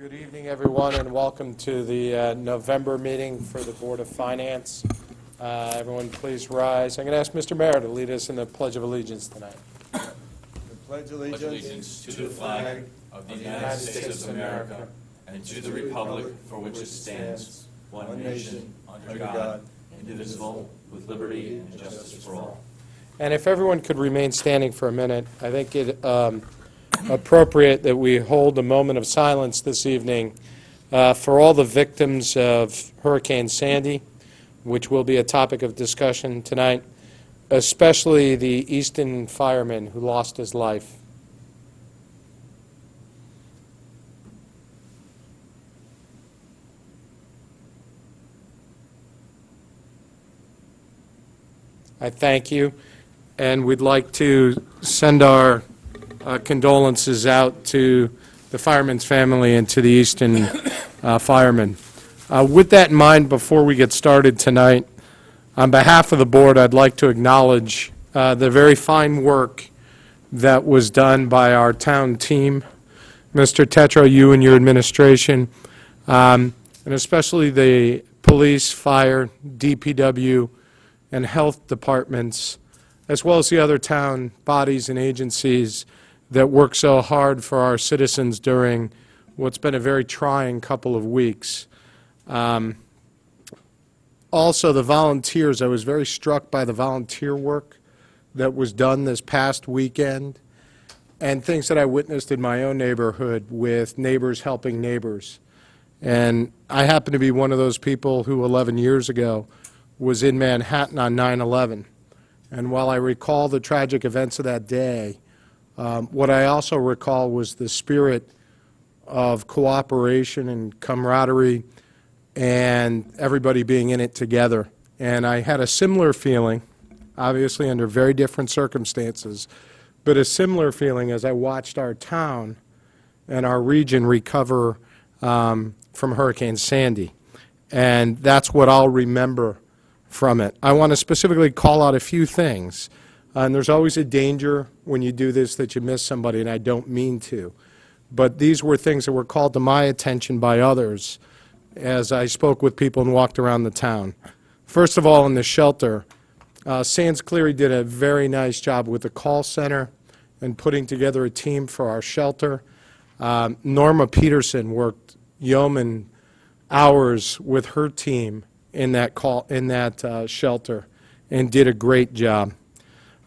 Good evening, everyone, and welcome to the November meeting for the Board of Finance. Everyone, please rise. I'm going to ask Mr. Mayor to lead us in the Pledge of Allegiance tonight. I pledge allegiance to the flag of the United States of America and to the republic for which it stands, one nation, under God, indivisible, with liberty and justice for all. And if everyone could remain standing for a minute, I think it appropriate that we hold a moment of silence this evening for all the victims of Hurricane Sandy, which will be a topic of discussion tonight, especially the Easton fireman who lost his life. I thank you, and we'd like to send our condolences out to the fireman's family and to the Easton firemen. With that in mind, before we get started tonight, on behalf of the board, I'd like to acknowledge the very fine work that was done by our town team, Mr. Tetro, you and your administration, and especially the police, fire, DPW, and health departments, as well as the other town bodies and agencies that work so hard for our citizens during what's been a very trying couple of weeks. Also, the volunteers, I was very struck by the volunteer work that was done this past weekend and things that I witnessed in my own neighborhood with neighbors helping neighbors. And I happen to be one of those people who 11 years ago was in Manhattan on 9/11. And while I recall the tragic events of that day, what I also recall was the spirit of cooperation and camaraderie and everybody being in it together. And I had a similar feeling, obviously under very different circumstances, but a similar feeling as I watched our town and our region recover from Hurricane Sandy. And that's what I'll remember from it. I want to specifically call out a few things. And there's always a danger when you do this that you miss somebody, and I don't mean to. But these were things that were called to my attention by others as I spoke with people and walked around the town. First of all, in the shelter, Sands Cleary did a very nice job with the call center and putting together a team for our shelter. Norma Peterson worked yeoman hours with her team in that shelter and did a great job.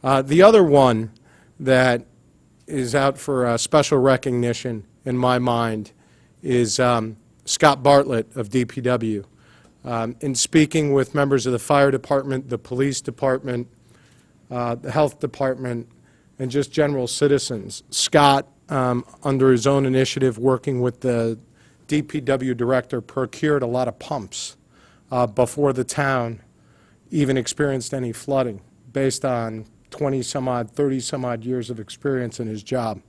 The other one that is out for special recognition in my mind is Scott Bartlett of DPW. In speaking with members of the fire department, the police department, the health department, and just general citizens, Scott, under his own initiative, working with the DPW director, procured a lot of pumps before the town even experienced any flooding, based on 20-some-odd, 30-some-odd years of experience in his job.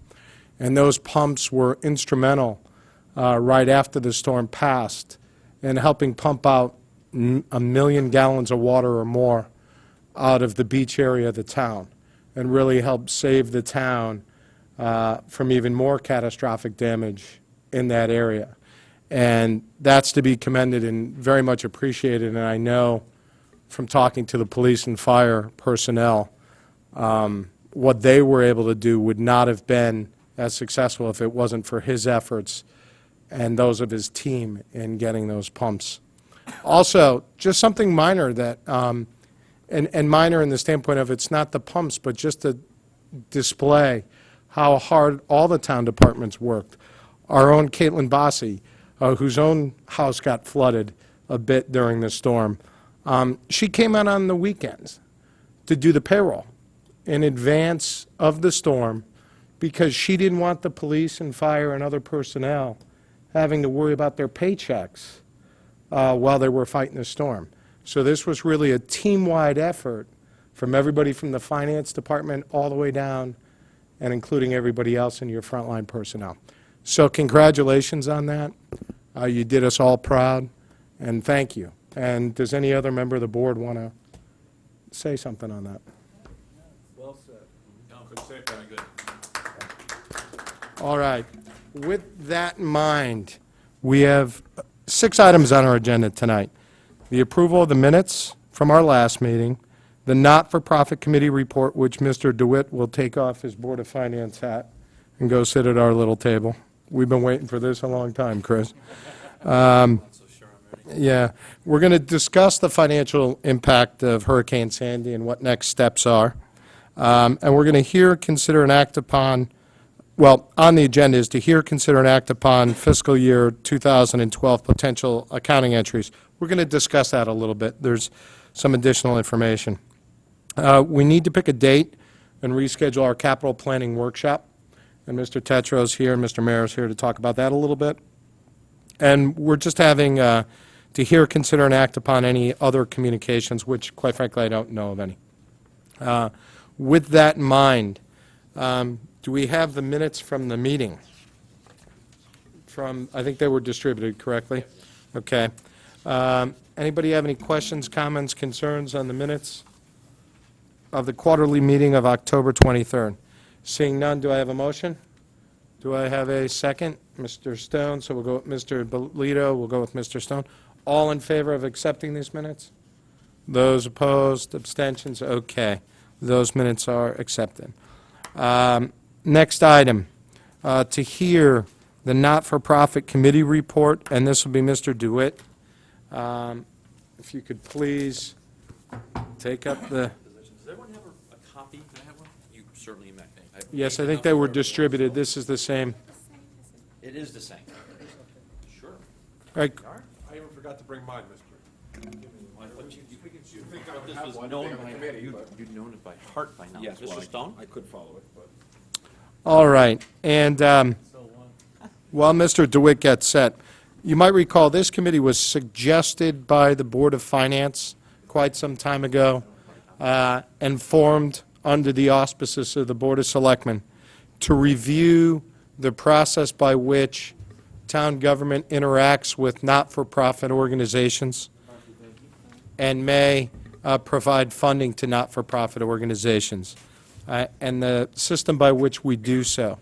And those pumps were instrumental right after the storm passed in helping pump out 1 million gallons of water or more out of the beach area of the town and really helped save the town from even more catastrophic damage in that area. And that's to be commended and very much appreciated. And I know from talking to the police and fire personnel, what they were able to do would not have been as successful if it wasn't for his efforts and those of his team in getting those pumps. Also, just something minor that, and minor in the standpoint of it's not the pumps, but just to display how hard all the town departments worked. Our own Caitlin Bossy, whose own house got flooded a bit during the storm, she came out on the weekends to do the payroll in advance of the storm because she didn't want the police and fire and other personnel having to worry about their paychecks while they were fighting the storm. So this was really a team-wide effort from everybody from the finance department all the way down and including everybody else in your frontline personnel. So congratulations on that. You did us all proud, and thank you. And does any other member of the board want to say something on that? Well said. No, good say, very good. All right. With that in mind, We have 6 items on our agenda tonight. The approval of the minutes from our last meeting, the not-for-profit committee report, which Mr. DeWitt will take off his Board of Finance hat and go sit at our little table. We've been waiting for this a long time, Chris. Yeah, we're going to discuss the financial impact of Hurricane Sandy and what next steps are. And we're going to hear, consider, and act upon, well, on the agenda is to hear, consider, and act upon fiscal year 2012 potential accounting entries. We're going to discuss that a little bit. There's some additional information. We need to pick a date and reschedule our capital planning workshop. And Mr. Tetro's here, and Mr. Mayor's here to talk about that a little bit. And we're just having to hear, consider, and act upon any other communications, which, quite frankly, I don't know of any. With that in mind, do we have the minutes from the meeting? I think they were distributed correctly? Okay. Anybody have any questions, comments, concerns on the minutes of the quarterly meeting of October 23rd? Seeing none, do I have a motion? Do I have a second? Mr. Stone, so we'll go with Mr. Bolito, we'll go with Mr. Stone. All in favor of accepting these minutes? Those opposed, abstentions, okay. Those minutes are accepted. Next item, to hear the not-for-profit committee report, and this will be Mr. DeWitt. If you could please take up the, Does everyone have a copy? Can I have one? You certainly may. yes, I think they were distributed. This is the same. It is the same. Sure. All right, I even forgot to bring mine, mister. I thought this was known by, you'd known it by heart by now. Yes, Mr. Stone? I could follow it, but. all right. And while Mr. DeWitt gets set, you might recall this committee was suggested by the Board of Finance quite some time ago and formed under the auspices of the Board of Selectmen to review the process by which town government interacts with not-for-profit organizations and may provide funding to not-for-profit organizations, and the system by which we do so.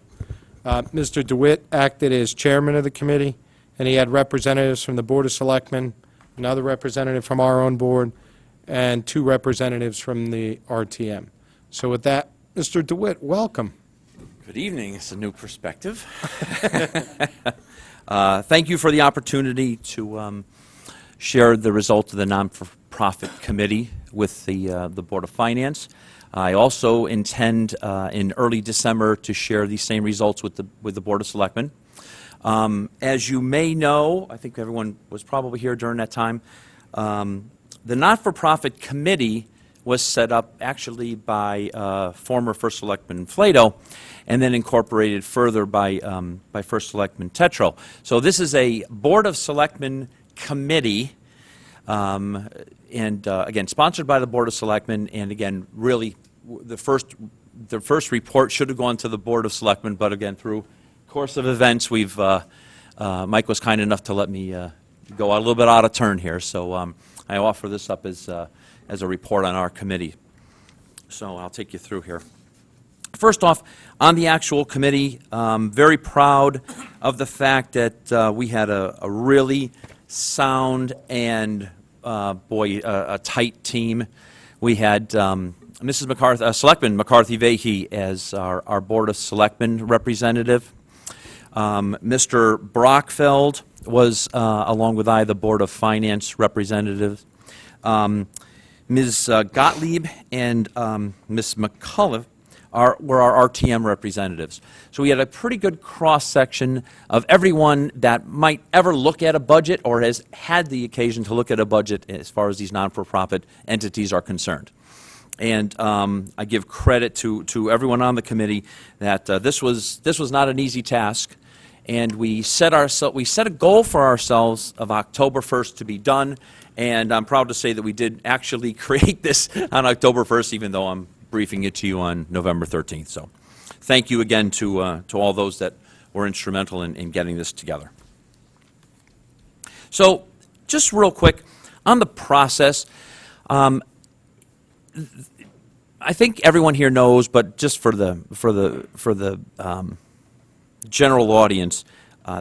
Mr. DeWitt acted as chairman of the committee, and he had representatives from the Board of Selectmen, another representative from our own board, and 2 representatives from the RTM. So with that, Mr. DeWitt, welcome. Good evening. It's a new perspective. Thank you for the opportunity to share the results of the non-for-profit committee with the Board of Finance. I also intend in early December to share these same results with the Board of Selectmen. As you may know, I think everyone was probably here during that time, the not-for-profit committee was set up actually by former First Selectman Flato, and then incorporated further by First Selectman Tetro. So this is a Board of Selectmen committee, and again, sponsored by the Board of Selectmen, and again, really, the first report should have gone to the Board of Selectmen, but again, through course of events, we've, Mike was kind enough to let me go a little bit out of turn here, so I offer this up as a report on our committee. So I'll take you through here. First off, on the actual committee, very proud of the fact that we had a really sound and, a tight team. We had Mrs. McCarthy, Selectman McCarthy Vahey as our Board of Selectmen representative. Mr. Brockfeld was, along with I, the Board of Finance representative. Ms. Gottlieb and Ms. McCullough were our RTM representatives. So we had a pretty good cross-section of everyone that might ever look at a budget or has had the occasion to look at a budget as far as these non-for-profit entities are concerned. And I give credit to everyone on the committee that this was not an easy task, and we set a goal for ourselves of October 1st to be done, and I'm proud to say that we did actually create this on October 1st, even though I'm briefing it to you on November 13th. So thank you again to all those that were instrumental in getting this together. So just real quick, on the process, I think everyone here knows, but just for the general audience,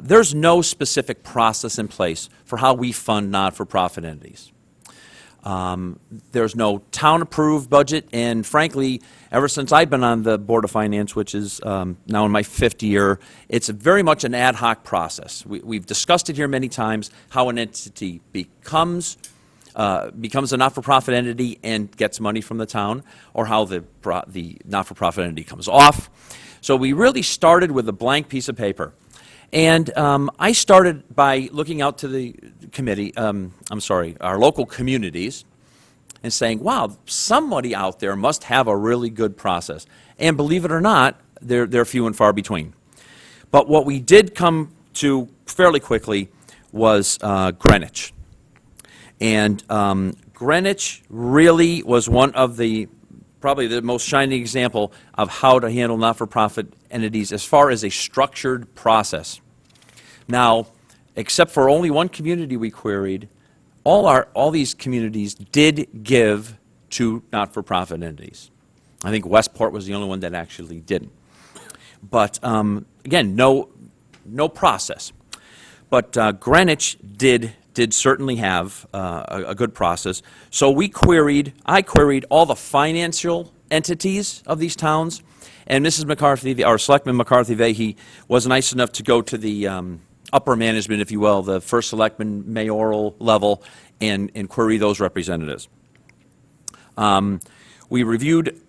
there's no specific process in place for how we fund not-for-profit entities. There's no town-approved budget, and frankly, ever since I've been on the Board of Finance, which is now in my 5th year, it's very much an ad hoc process. We've discussed it here many times, how an entity becomes a not-for-profit entity and gets money from the town, or how the not-for-profit entity comes off. So we really started with a blank piece of paper. And I started by looking out to the committee, our local communities, and saying, wow, somebody out there must have a really good process. And believe it or not, they're few and far between. But what we did come to fairly quickly was Greenwich. And Greenwich really was one of probably the most shining example of how to handle not-for-profit entities as far as a structured process. Now, except for only one community we queried, all these communities did give to not-for-profit entities. I think Westport was the only one that actually didn't. But again, no process. But Greenwich did certainly have a good process. So I queried all the financial entities of these towns, and Mrs. McCarthy, our Selectman McCarthy Vahey, was nice enough to go to the upper management, if you will, the first selectman mayoral level, and query those representatives. We reviewed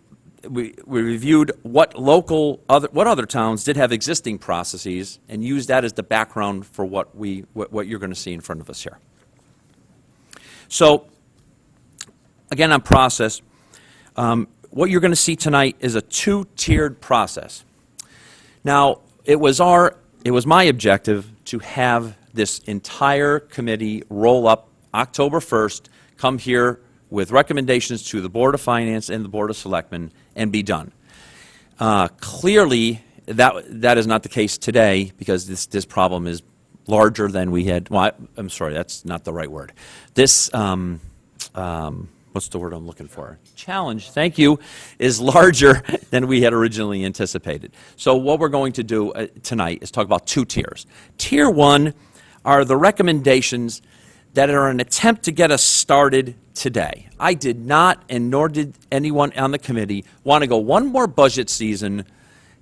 what other towns did have existing processes, and used that as the background for what you're going to see in front of us here. So, again, on process, what you're going to see tonight is a 2-tiered process. Now, it was my objective to have this entire committee roll up October 1st, come here with recommendations to the Board of Finance and the Board of Selectmen, and be done. Clearly, that is not the case today, because this problem is larger than we had. Well, I'm sorry, that's not the right word. This, what's the word I'm looking for? Challenge, thank you, is larger than we had originally anticipated. So what we're going to do tonight is talk about 2 tiers. Tier 1 are the recommendations that are an attempt to get us started today. I did not, and nor did anyone on the committee, want to go one more budget season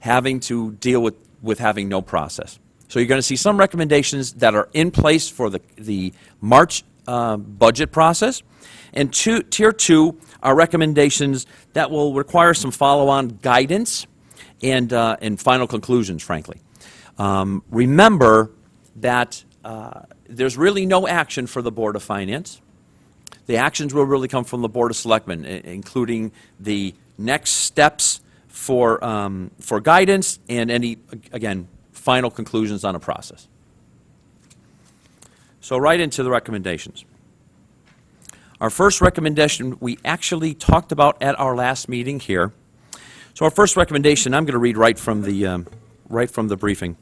having to deal with having no process. So you're going to see some recommendations that are in place for the March budget process. And tier 2 are recommendations that will require some follow-on guidance and final conclusions, frankly. Remember that there's really no action for the Board of Finance. The actions will really come from the Board of Selectmen, including the next steps for guidance and any, again, final conclusions on a process. So right into the recommendations. Our first recommendation we actually talked about at our last meeting here. So our first recommendation, I'm going to read right from the briefing.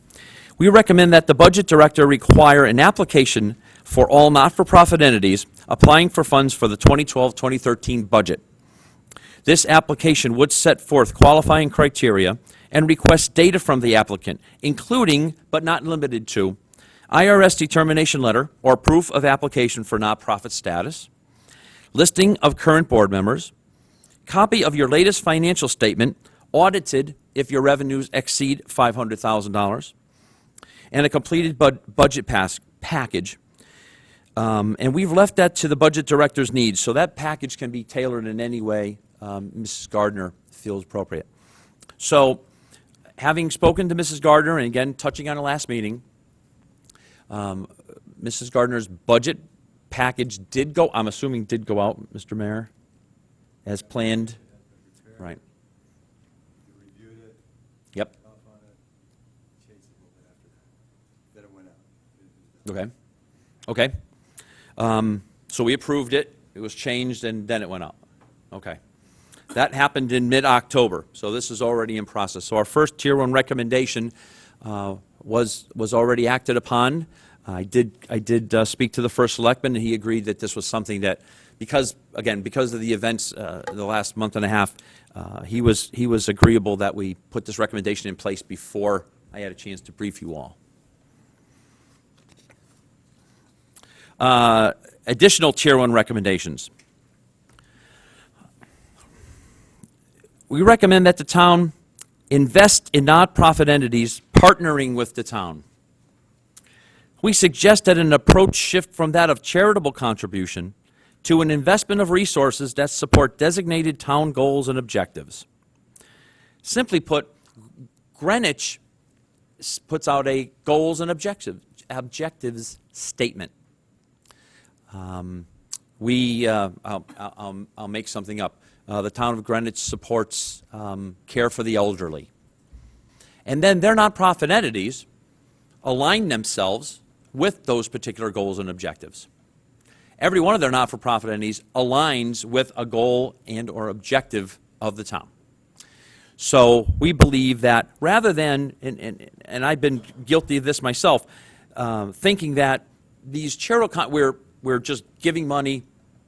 We recommend that the budget director require an application for all not-for-profit entities applying for funds for the 2012-2013 budget. This application would set forth qualifying criteria and request data from the applicant, including, but not limited to, IRS determination letter or proof of application for nonprofit status, listing of current board members, copy of your latest financial statement, audited if your revenues exceed $500,000, and a completed budget package. And we've left that to the budget director's needs, so that package can be tailored in any way Mrs. Gardner feels appropriate. So, having spoken to Mrs. Gardner, and again, touching on the last meeting, Mrs. Gardner's budget package did go, I'm assuming did go out, Mr. Mayor, as planned? Right. You reviewed it. Yep. Off on it, changed it a little bit after that. Then it went out. Okay. Okay. So we approved it, it was changed, and then it went out. Okay. That happened in mid-October, so this is already in process. So our first Tier 1 recommendation was already acted upon. I did speak to the first selectman, and he agreed that this was something that, because of the events the last month and a half, he was agreeable that we put this recommendation in place before I had a chance to brief you all. Additional Tier 1 recommendations. We recommend that the town invest in nonprofit entities partnering with the town. We suggest that an approach shift from that of charitable contribution to an investment of resources that support designated town goals and objectives. Simply put, Greenwich puts out a goals and objectives statement. I'll make something up. The town of Greenwich supports care for the elderly. And then their nonprofit entities align themselves with those particular goals and objectives. Every one of their not-for-profit entities aligns with a goal and or objective of the town. So we believe that rather than, and I've been guilty of this myself, thinking that these charitable, we're just giving money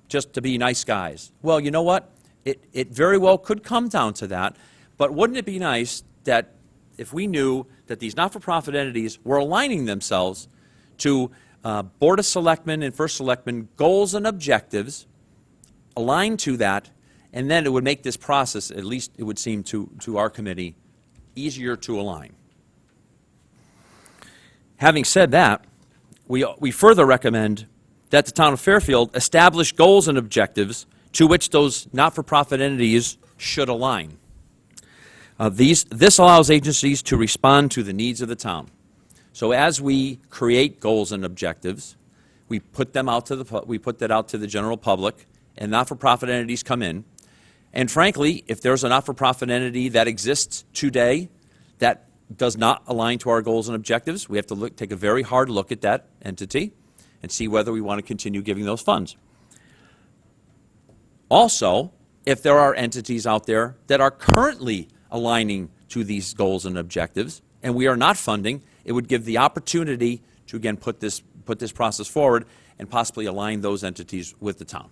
just to be nice guys. Well, you know what? It very well could come down to that, but wouldn't it be nice that if we knew that these not-for-profit entities were aligning themselves to Board of Selectmen and First Selectmen goals and objectives, aligned to that, and then it would make this process, at least it would seem to our committee, easier to align. Having said that, we further recommend that the town of Fairfield establish goals and objectives to which those not-for-profit entities should align. This allows agencies to respond to the needs of the town. So as we create goals and objectives, we put them out to we put that out to the general public, and not-for-profit entities come in. And frankly, if there's a not-for-profit entity that exists today that does not align to our goals and objectives, we have to take a very hard look at that entity and see whether we want to continue giving those funds. Also, if there are entities out there that are currently aligning to these goals and objectives, and we are not funding, it would give the opportunity to, again, put this process forward and possibly align those entities with the town.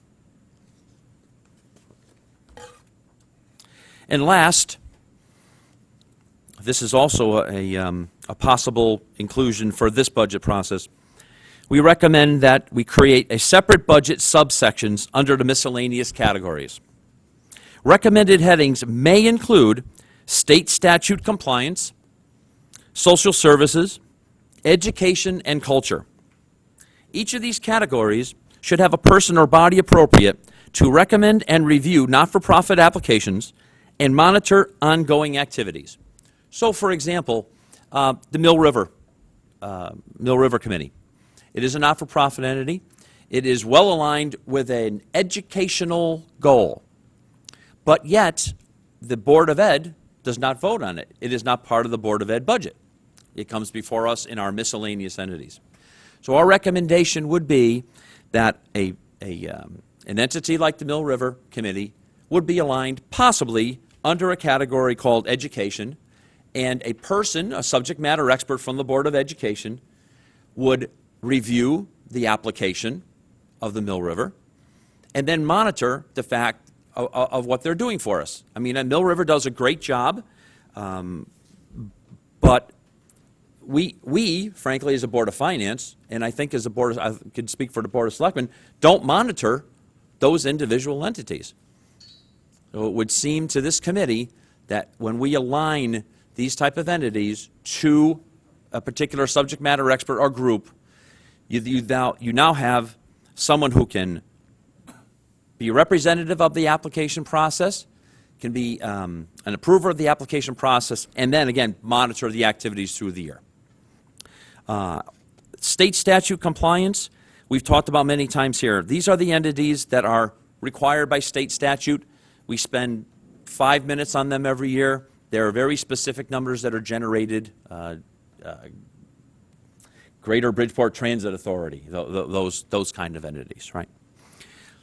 And last, this is also a possible inclusion for this budget process. We recommend that we create a separate budget subsections under the miscellaneous categories. Recommended headings may include state statute compliance, social services, education, and culture. Each of these categories should have a person or body appropriate to recommend and review not-for-profit applications and monitor ongoing activities. So, for example, the Mill River Committee. It is a not-for-profit entity. It is well aligned with an educational goal. But yet, the Board of Ed does not vote on it. It is not part of the Board of Ed budget. It comes before us in our miscellaneous entities. So our recommendation would be that an entity like the Mill River Committee would be aligned possibly under a category called education, and a person, a subject matter expert from the Board of Education, would review the application of the Mill River and then monitor the fact of what they're doing for us. I mean, Mill River does a great job, but we, frankly, as a Board of Finance, and I think as a Board, I could speak for the Board of Selectmen, don't monitor those individual entities. So it would seem to this committee that when we align these type of entities to a particular subject matter expert or group, you now have someone who can be representative of the application process, can be an approver of the application process, and then, again, monitor the activities through the year. State statute compliance, we've talked about many times here. These are the entities that are required by state statute. We spend 5 minutes on them every year. There are very specific numbers that are generated. Greater Bridgeport Transit Authority, those kind of entities, right?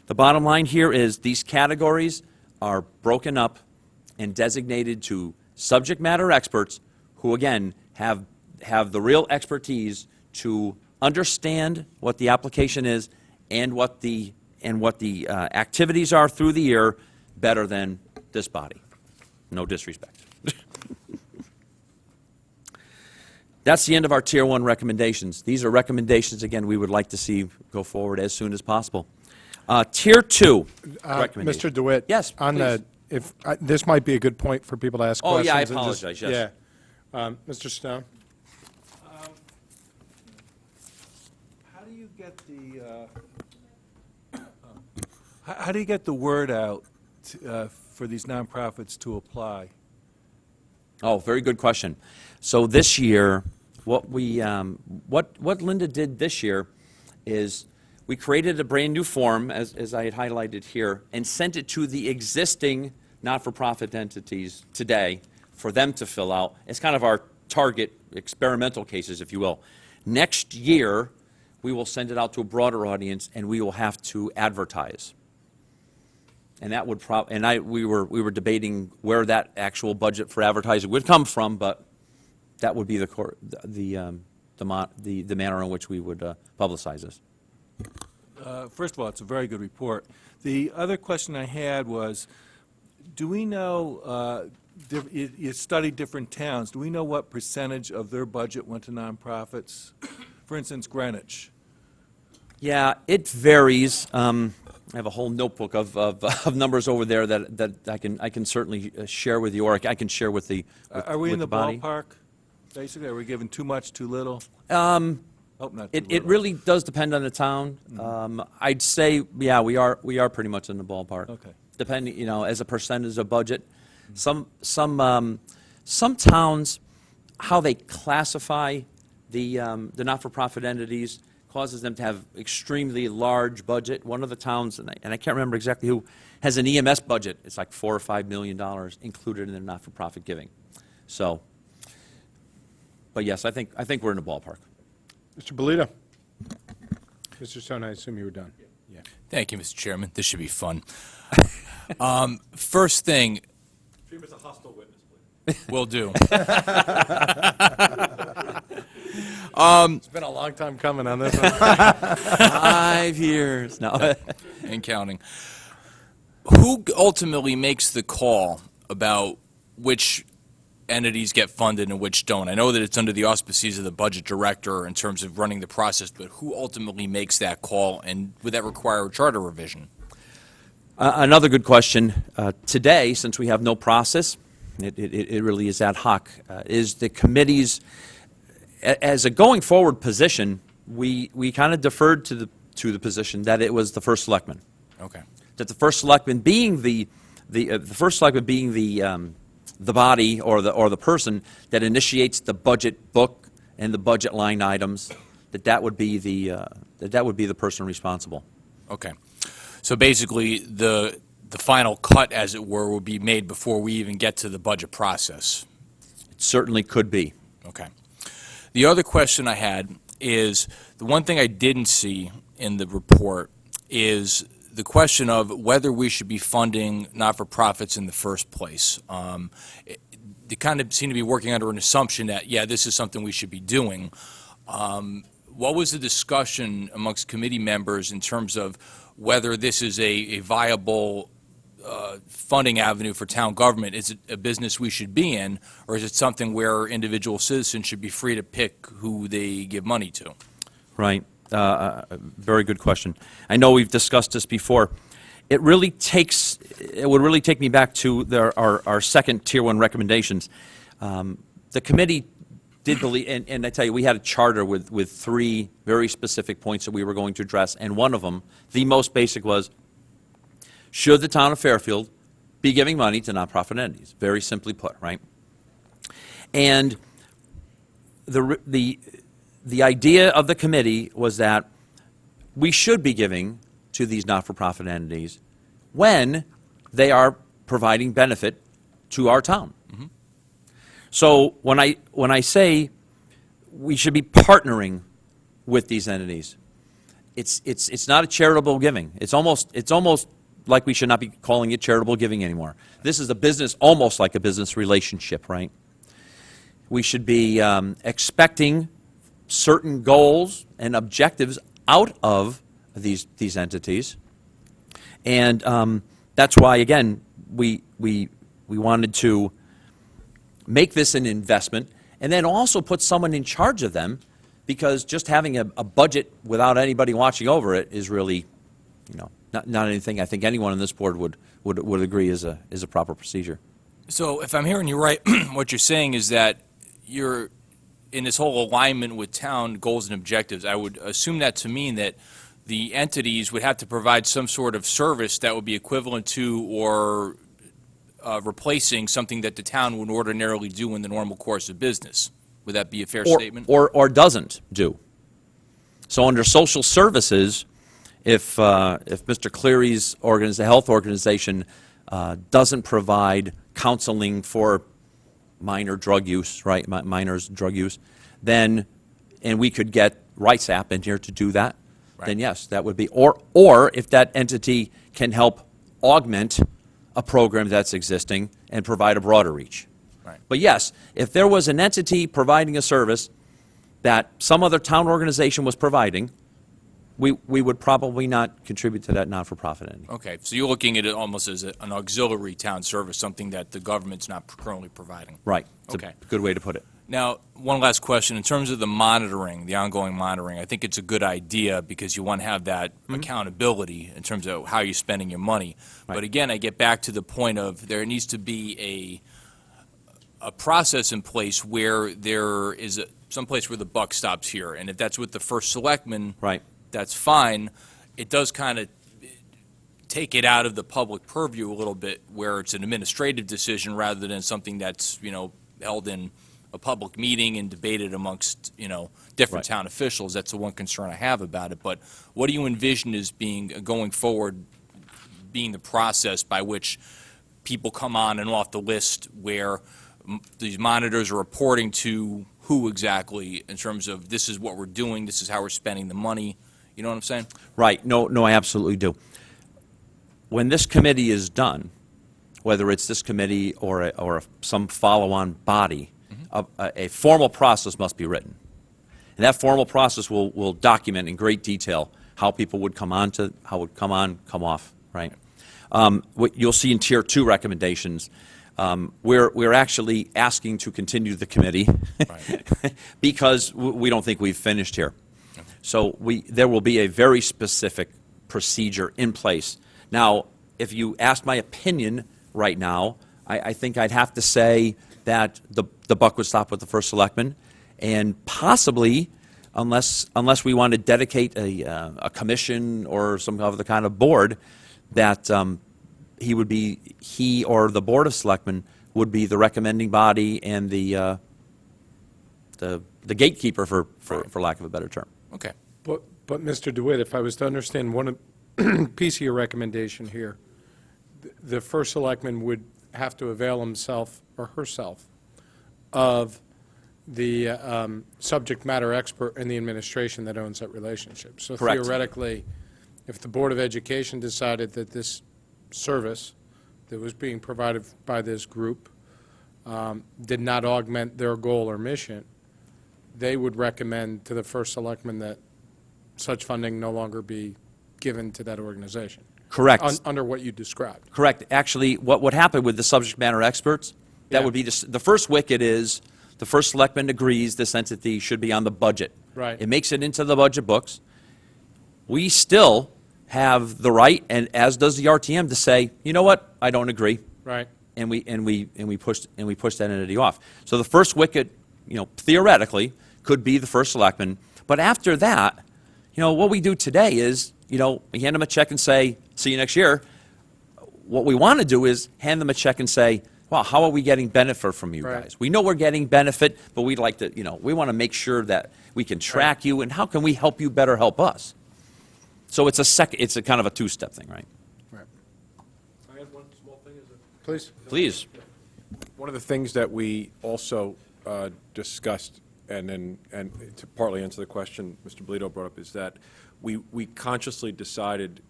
The bottom line here is these categories are broken up and designated to subject matter experts who, again, have the real expertise to understand what the application is and what the activities are through the year better than this body. No disrespect. That's the end of our Tier 1 recommendations. These are recommendations, again, we would like to see go forward as soon as possible. Tier 2 recommendations. Mr. DeWitt? Yes, On please. this might be a good point for people to ask Oh, questions. yeah, I and just- apologize, yes. Yeah. Mr. Stone? How do you get the, how do you get the word out for these nonprofits to apply? Oh, very good question. So this year, what Linda did this year is we created a brand-new form, as I had highlighted here, and sent it to the existing not-for-profit entities today for them to fill out. It's kind of our target experimental cases, if you will. Next year, we will send it out to a broader audience, and we will have to advertise. And that would we were debating where that actual budget for advertising would come from, but that would be the manner in which we would publicize this. First of all, it's a very good report. The other question I had was, do we know, you studied different towns, do we know what percentage of their budget went to nonprofits? For instance, Greenwich. Yeah, it varies. I have a whole notebook of numbers over there that I can certainly share with you, or I can share with the Are we in the body. ballpark? Basically, are we giving too much, too little? Hope not too It little. really does depend on the town. I'd say, yeah, we are pretty much in the ballpark. Okay. Depending, as a percentage of budget. Some towns, how they classify the not-for-profit entities causes them to have extremely large budget. One of the towns, and I can't remember exactly who, has an EMS budget. It's like $4 or $5 million included in their not-for-profit giving. So, but yes, I think we're in the ballpark. Mr. Belita? Mr. Stone, I assume you were done. Yeah. Thank you, Mr. Chairman. This should be fun. First thing, Treat him as a hostile witness, please. will do. It's been a long time coming on this one. 5 years. No. And counting. Who ultimately makes the call about which entities get funded and which don't? I know that it's under the auspices of the budget director in terms of running the process, but who ultimately makes that call, and would that require a charter revision? Another good question. Today, since we have no process, it really is ad hoc, is the committee's, as a going forward position, we kind of deferred to the position that it was the first selectman. Okay. That the first selectman being the body or the person that initiates the budget book and the budget line items, that would be the person responsible. Okay. So basically, the final cut, as it were, will be made before we even get to the budget process. It certainly could be. Okay. The other question I had is, the one thing I didn't see in the report is the question of whether we should be funding not-for-profits in the first place. They kind of seem to be working under an assumption that, yeah, this is something we should be doing. What was the discussion amongst committee members in terms of whether this is a viable funding avenue for town government? Is it a business we should be in, or is it something where individual citizens should be free to pick who they give money to? Right. Very good question. I know we've discussed this before. It would really take me back to our second Tier 1 recommendations. The committee did believe, and I tell you, we had a charter with 3 very specific points that we were going to address, and one of them, the most basic, was, should the town of Fairfield be giving money to nonprofit entities? Very simply put, right? And the idea of the committee was that we should be giving to these not-for-profit entities when they are providing benefit to our town. So when I say we should be partnering with these entities, it's not a charitable giving. It's almost like we should not be calling it charitable giving anymore. This is a business, almost like a business relationship, right? We should be expecting certain goals and objectives out of these entities, and that's why, again, we wanted to make this an investment, and then also put someone in charge of them, because just having a budget without anybody watching over it is really, not anything I think anyone on this board would agree is a proper procedure. So if I'm hearing you right, what you're saying is that you're, in this whole alignment with town goals and objectives, I would assume that to mean that the entities would have to provide some sort of service that would be equivalent to or replacing something that the town would ordinarily do in the normal course of business. Would that be a fair statement? Or doesn't do. So under social services, if Mr. Cleary's health organization doesn't provide counseling for minor drug use, right, minors' drug use, then, and we could get RISAP in here to do that, then yes, that would be, or if that entity can help augment a program that's existing and provide a broader reach. Right. But yes, if there was an entity providing a service that some other town organization was providing, we would probably not contribute to that not-for-profit entity. Okay, so you're looking at it almost as an auxiliary town service, something that the government's not currently providing. Right. It's Okay. a good way to put it. Now, one last question. In terms of the monitoring, the ongoing monitoring, I think it's a good idea because you want to have that accountability in terms of how you're spending your money. Right. But again, I get back to the point of there needs to be a process in place where there is some place where the buck stops here. And if that's with the first selectman, Right. that's fine. It does kind of take it out of the public purview a little bit where it's an administrative decision rather than something that's, held in a public meeting and debated amongst, different Right. town officials. That's the one concern I have about it. But what do you envision as being, going forward, being the process by which people come on and off the list where these monitors are reporting to who exactly in terms of this is what we're doing, this is how we're spending the money? You know what I'm saying? Right. No, I absolutely do. When this committee is done, whether it's this committee or some follow-on body, a formal process must be written. And that formal process will document in great detail how people would come on, come off, right? What you'll see in Tier 2 recommendations, we're actually asking to continue the committee because we don't think we've finished here. So there will be a very specific procedure in place. Now, if you asked my opinion right now, I think I'd have to say that the buck would stop with the first selectman, and possibly, unless we want to dedicate a commission or some other kind of board, that he or the Board of Selectmen would be the recommending body and the gatekeeper, for lack of a better term. Okay. But Mr. DeWitt, if I was to understand one piece of your recommendation here, the first selectman would have to avail himself or herself of the subject matter expert in the administration that owns that relationship. So Correct. theoretically, if the Board of Education decided that this service that was being provided by this group did not augment their goal or mission, they would recommend to the first selectman that such funding no longer be given to that organization. Correct. Under what you described. Correct. Actually, what would happen with the subject matter experts, that Yeah. would be the first wicket is the first selectman agrees this entity should be on the budget. Right. It makes it into the budget books. We still have the right, and as does the RTM, to say, you know what, I don't agree, Right. and we push that entity off. So the first wicket, theoretically, could be the first selectman. But after that, what we do today is, we hand them a check and say, see you next year. What we want to do is hand them a check and say, well, how are we getting benefit from you Right. guys? We know we're getting benefit, but we'd like to, we want to make sure that we can track you, and how can we help you better help us? So it's a kind of a two-step thing, right? I have one small thing, is it? Please. Please. One of the things that we also discussed, and to partly answer the question Mr. Bolito brought up, is that we consciously decided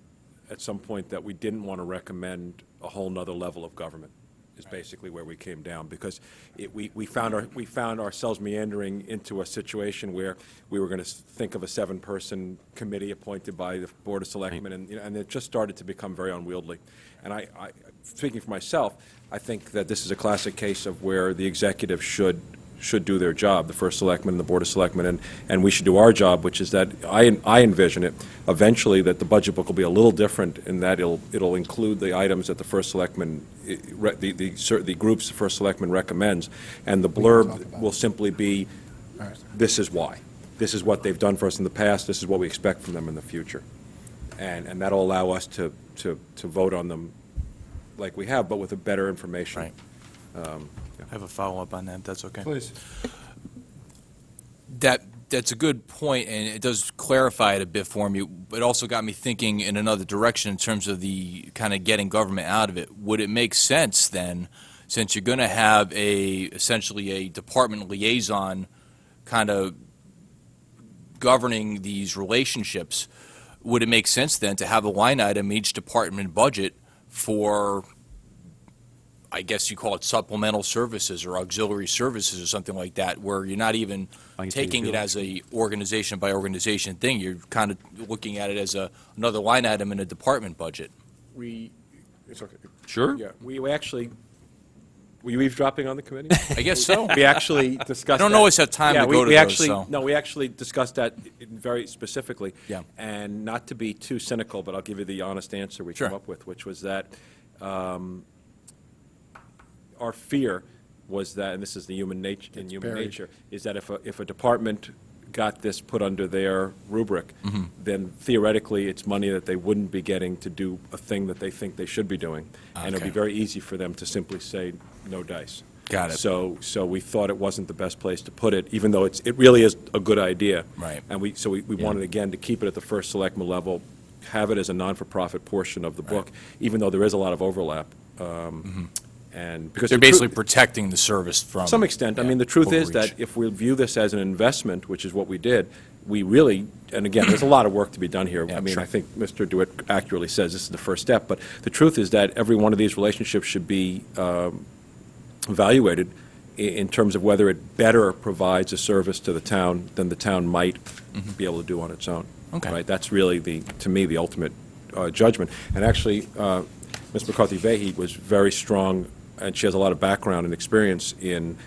at some point that we didn't want to recommend a whole nother level of government, is basically where we came down, because we found ourselves meandering into a situation where we were going to think of a 7-person committee appointed by the Board of Selectmen, and it just started to become very unwieldy. And I speaking for myself, I think that this is a classic case of where the executive should should do their job, the first selectman and the board of selectmen, and we should do our job, which is that I envision it eventually that the budget book will be a little different in that it'll include the items that the first selectman, the groups the first selectman recommends, and the blurb will simply be, this is why. This is what they've done for us in the past, this is what we expect from them in the future. And that'll allow us to vote on them like we have, but with a better information. Right. I have a follow-up on that, if that's okay. Please. That's a good point, and it does clarify it a bit for me. It also got me thinking in another direction in terms of the kind of getting government out of it. Would it make sense then, since you're going to have essentially a department liaison kind of governing these relationships, would it make sense then to have a line item in each department budget for, I guess you call it supplemental services or auxiliary services or something like that, where you're not even taking it as a organization by organization thing. You're kind of looking at it as another line item in a department budget. It's okay. Sure. Yeah, we actually, were you eavesdropping on the committee? I guess so. We actually discussed I don't that. always have time Yeah, to we- go to we those, actually- so. No, we actually discussed that very specifically. Yeah. And not to be too cynical, but I'll give you the honest answer we Sure. came up with, which was that our fear was that, and this is the human nature, is that if a department got this put under their rubric, Mm-hmm. then theoretically, it's money that they wouldn't be getting to do a thing that they think they should be doing. And it'd be Okay. very easy for them to simply say, no dice. Got it. So we thought it wasn't the best place to put it, even though it really is a good idea. Right. And we wanted, again, to keep it at the first selectman level, have it as a non-for-profit portion of the book, even though there is a lot of overlap. And because They're the tru- basically protecting the service from. to some extent. I yeah, mean, the truth is overreach. that if we view this as an investment, which is what we did, we really, and again, there's a lot of work to be done here. Yeah, I mean, sure. I think Mr. DeWitt accurately says this is the first step, but the truth is that every one of these relationships should be evaluated in terms of whether it better provides a service to the town than the town might be able to do on its own. Okay. Right? That's really, to me, the ultimate judgment. And actually, Ms. McCarthy-Vahey was very strong, and she has a lot of background and experience in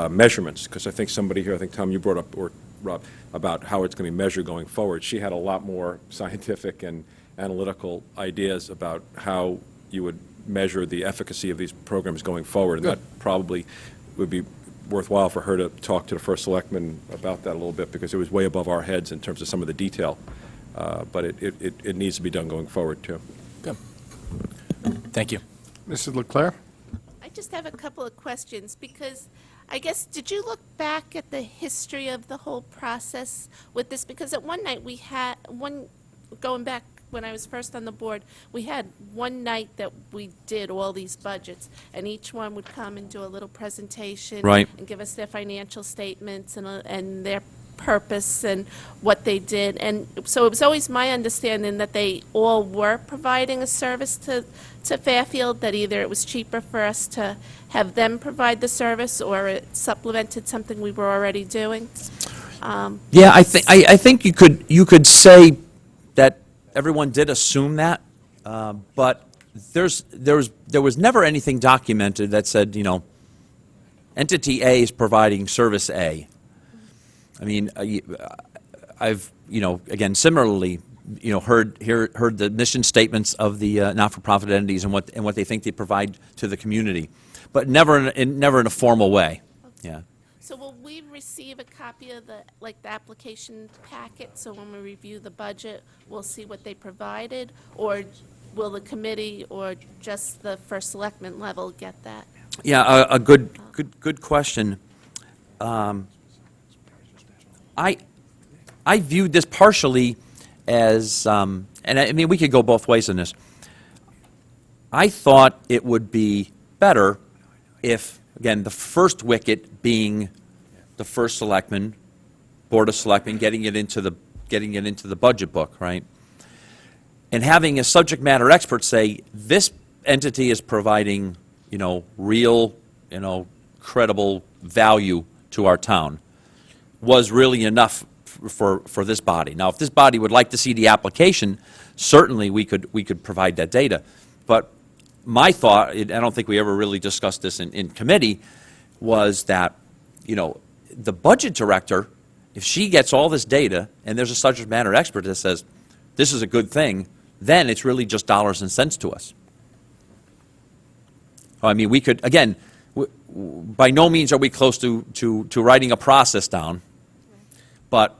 measurements, because I think somebody here, I think, Tom, you brought up, or Rob, about how it's going to be measured going forward. She had a lot more scientific and analytical ideas about how you would measure the efficacy of these programs going forward. And that probably would be worthwhile for her to talk to the first selectman about that a little bit, because it was way above our heads in terms of some of the detail. But it needs to be done going forward, too. Good. Thank you. Mrs. Leclerc? I just have a couple of questions, because I guess, did you look back at the history of the whole process with this? Because at one night, we had, going back when I was first on the board, we had one night that we did all these budgets, and each one would come and do a little presentation. Right. And give us their financial statements and their purpose and what they did. And so it was always my understanding that they all were providing a service to Fairfield, that either it was cheaper for us to have them provide the service, or it supplemented something we were already doing. Yeah, I think you could say that everyone did assume that, but there was never anything documented that said, entity A is providing service A. I mean, I've, again, similarly, heard the mission statements of the not-for-profit entities and what they think they provide to the community, but never in a formal way. Yeah. So will we receive a copy of the application packet, so when we review the budget, we'll see what they provided? Or will the committee or just the first selectman level get that? Yeah, a good question. I viewed this partially as, and I mean, we could go both ways in this. I thought it would be better if, again, the first wicket being the first selectman, board of selectmen, getting it into the budget book, right? And having a subject matter expert say, this entity is providing, real, credible value to our town, was really enough for this body. Now, if this body would like to see the application, certainly we could provide that data. But my thought, I don't think we ever really discussed this in committee, was that, the budget director, if she gets all this data, and there's a subject matter expert that says, this is a good thing, then it's really just dollars and cents to us. I mean, we could, again, by no means are we close to writing a process down, but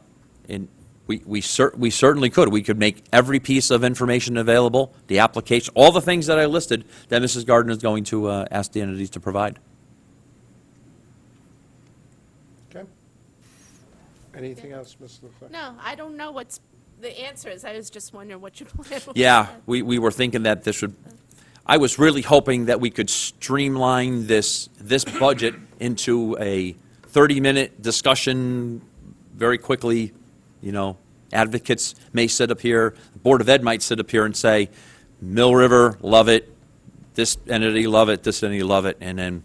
we certainly could. We could make every piece of information available, the application, all the things that I listed that Mrs. Gardner is going to ask the entities to provide. Okay. Anything else, Ms. Leclerc? No, I don't know what's the answer is. I was just wondering what your plan was. Yeah, we were thinking that this would, I was really hoping that we could streamline this budget into a 30-minute discussion very quickly. You know, advocates may sit up here, the Board of Ed might sit up here and say, Mill River, love it, this entity, love it, this entity, love it, and then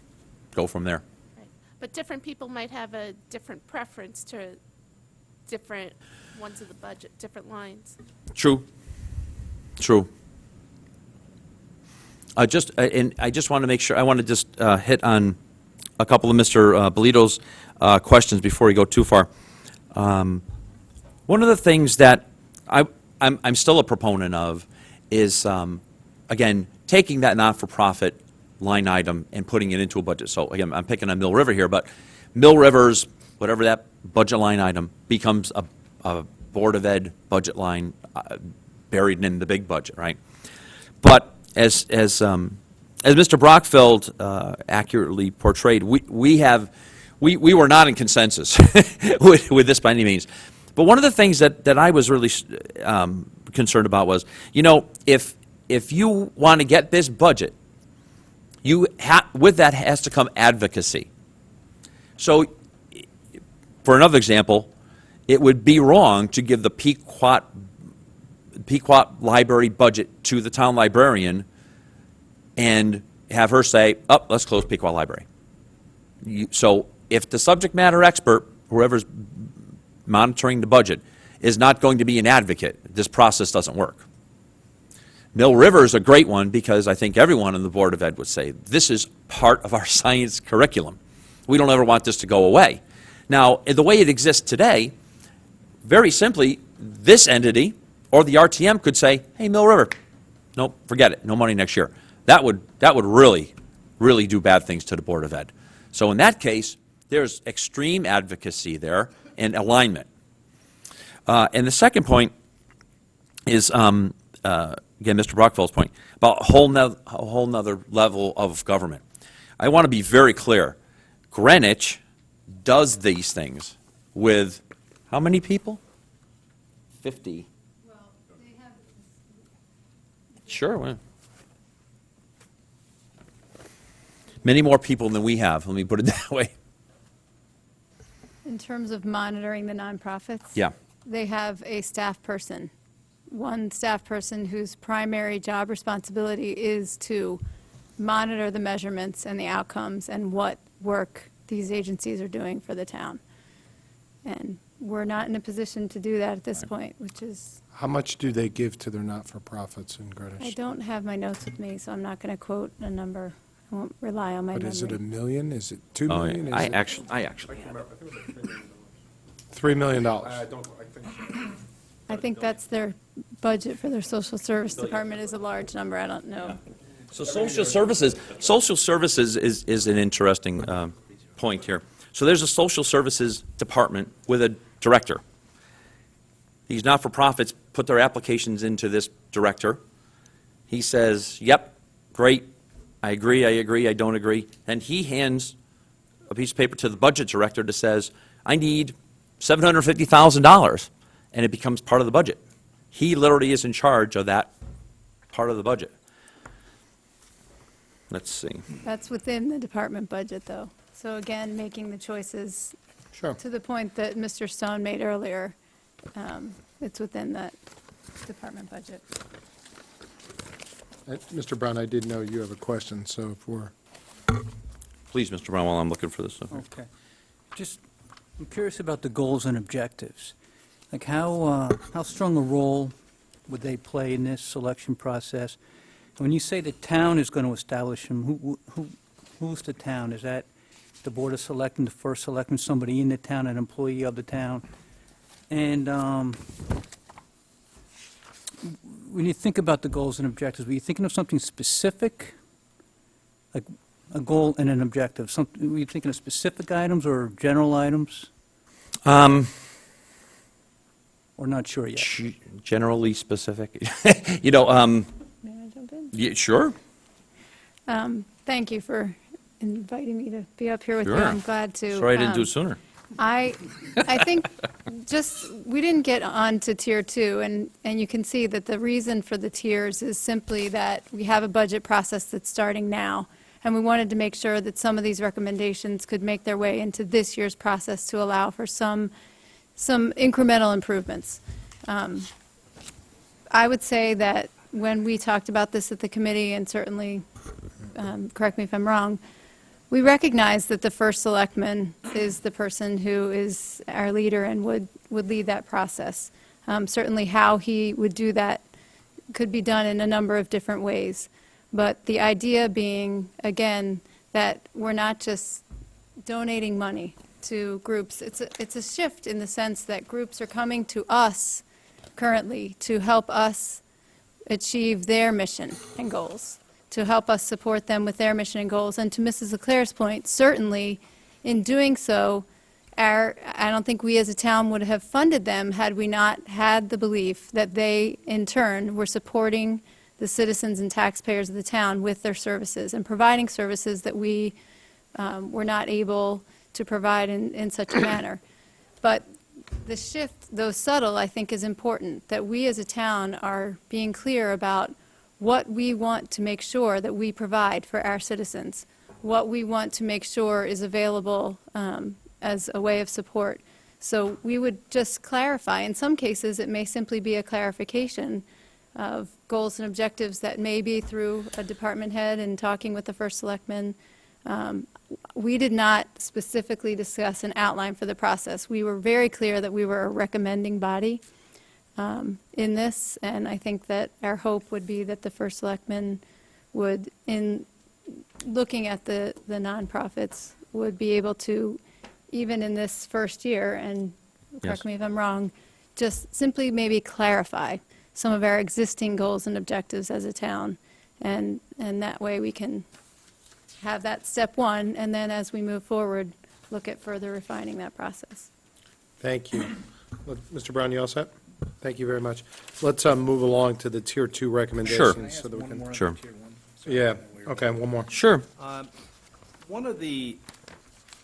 go from there. Right. But different people might have a different preference to different ones of the budget, different lines. True. True. And I just want to make sure, I want to just hit on a couple of Mr. Bolito's questions before we go too far. One of the things that I'm still a proponent of is, again, taking that not-for-profit line item and putting it into a budget. So again, I'm picking on Mill River here, but Mill River's, whatever that budget line item, becomes a Board of Ed budget line buried in the big budget, right? But as Mr. Brockfeld accurately portrayed, we were not in consensus with this by any means. But one of the things that I was really concerned about was, you know, if you want to get this budget, with that has to come advocacy. So, for another example, it would be wrong to give the Pequot Library budget to the town librarian and have her say, oh, let's close Pequot Library. So if the subject matter expert, whoever's monitoring the budget, is not going to be an advocate, this process doesn't work. Mill River is a great one because I think everyone on the Board of Ed would say, this is part of our science curriculum. We don't ever want this to go away. Now, the way it exists today, very simply, this entity or the RTM could say, hey, Mill River, nope, forget it, no money next year. That would really, really do bad things to the Board of Ed. So in that case, there's extreme advocacy there and alignment. And the second point is, again, Mr. Brockfeld's point, about a whole nother level of government. I want to be very clear. Greenwich does these things with how many people? 50. Well, they have. Sure. Well. Many more people than we have, let me put it that way. In terms of monitoring the nonprofits? Yeah. They have a staff person, one staff person whose primary job responsibility is to monitor the measurements and the outcomes and what work these agencies are doing for the town. And we're not in a position to do that at this point, which is, How much do they give to their not-for-profits in I Greenwich? don't have my notes with me, so I'm not going to quote a number. I won't rely on my But memory. is it $1 million? Is it $2 Oh, million? I Is it actually have it. $3 million? I think so. I think that's their budget for their social service department is a large number. I don't know. So social services is an interesting point here. So there's a social services department with a director. These not-for-profits put their applications into this director. He says, yep, great, I agree, I don't agree. And he hands a piece of paper to the budget director that says, I need $750,000, and it becomes part of the budget. He literally is in charge of that part of the budget. Let's see. That's within the department budget, though. So again, making the choices Sure. to the point that Mr. Stone made earlier, it's within that department budget. Mr. Brown, I did know you have a question, so if we're, Please, Mr. Brown, while I'm looking for this stuff. Okay. Just, I'm curious about the goals and objectives. Like how strong a role would they play in this selection process? When you say the town is going to establish them, who's the town? Is that the Board of Selectmen, the first selectman, somebody in the town, an employee of the town. And when you think about the goals and objectives, were you thinking of something specific? Like a goal and an objective? Were you thinking of specific items or general items? Or not sure yet? Generally specific. May I jump in? Yeah, sure. Thank you for inviting me to be up here with you. Sure. I'm glad to. Sorry I didn't do it sooner. I think we didn't get on to Tier 2, and you can see that the reason for the tiers is simply that we have a budget process that's starting now, and we wanted to make sure that some of these recommendations could make their way into this year's process to allow for some incremental improvements. I would say that when we talked about this at the committee, and certainly, correct me if I'm wrong, we recognize that the first selectman is the person who is our leader and would lead that process. Certainly how he would do that could be done in a number of different ways. But the idea being, again, that we're not just donating money to groups. It's a shift in the sense that groups are coming to us currently to help us achieve their mission and goals, to help us support them with their mission and goals. And to Mrs. Leclerc's point, certainly in doing so, I don't think we as a town would have funded them had we not had the belief that they, in turn, were supporting the citizens and taxpayers of the town with their services and providing services that we were not able to provide in such a manner. But the shift, though subtle, I think is important, that we as a town are being clear about what we want to make sure that we provide for our citizens, what we want to make sure is available as a way of support. So we would just clarify. In some cases, it may simply be a clarification of goals and objectives that may be through a department head and talking with the first selectman. We did not specifically discuss an outline for the process. We were very clear that we were a recommending body in this, and I think that our hope would be that the first selectman would, in looking at the nonprofits, would be able to, even in this first year, and correct Yes. me if I'm wrong, just simply maybe clarify some of our existing goals and objectives as a town, and that way we can have that step one, and then as we move forward, look at further refining that process. Thank you. Mr. Brown, you all set? Thank you very much. Let's move along to the Tier 2 recommendations. So that we can. Sure. Yeah, okay, one more. Sure. One of the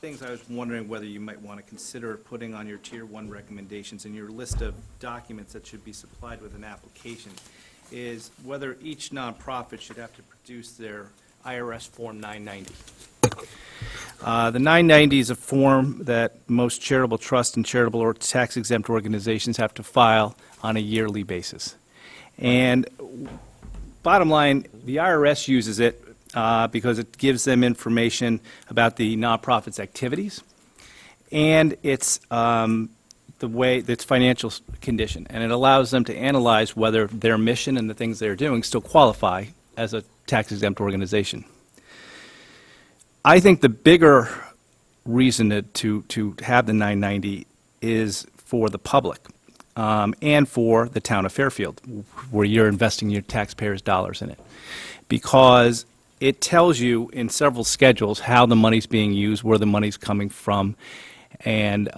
things I was wondering whether you might want to consider putting on your Tier 1 recommendations in your list of documents that should be supplied with an application is whether each nonprofit should have to produce their IRS Form 990. The 990 is a form that most charitable trusts and charitable or tax-exempt organizations have to file on a yearly basis. And bottom line, the IRS uses it because it gives them information about the nonprofit's activities and its financial condition, and it allows them to analyze whether their mission and the things they're doing still qualify as a tax-exempt organization. I think the bigger reason to have the 990 is for the public and for the town of Fairfield, where you're investing your taxpayers' dollars in it, because it tells you in several schedules how the money's being used, where the money's coming from, and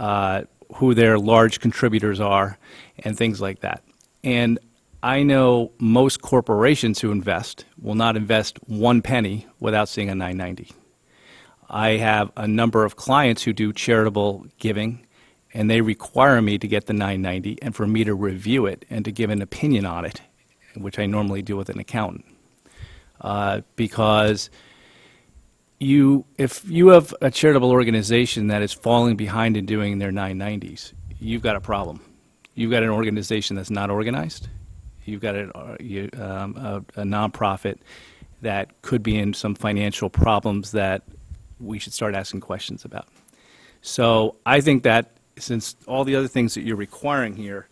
who their large contributors are, and things like that. And I know most corporations who invest will not invest one penny without seeing a 990. I have a number of clients who do charitable giving, and they require me to get the 990 and for me to review it and to give an opinion on it, which I normally do with an accountant. Because if you have a charitable organization that is falling behind in doing their 990s, you've got a problem. You've got an organization that's not organized. You've got a nonprofit that could be in some financial problems that we should start asking questions about. So I think that since all the other things that you're requiring here,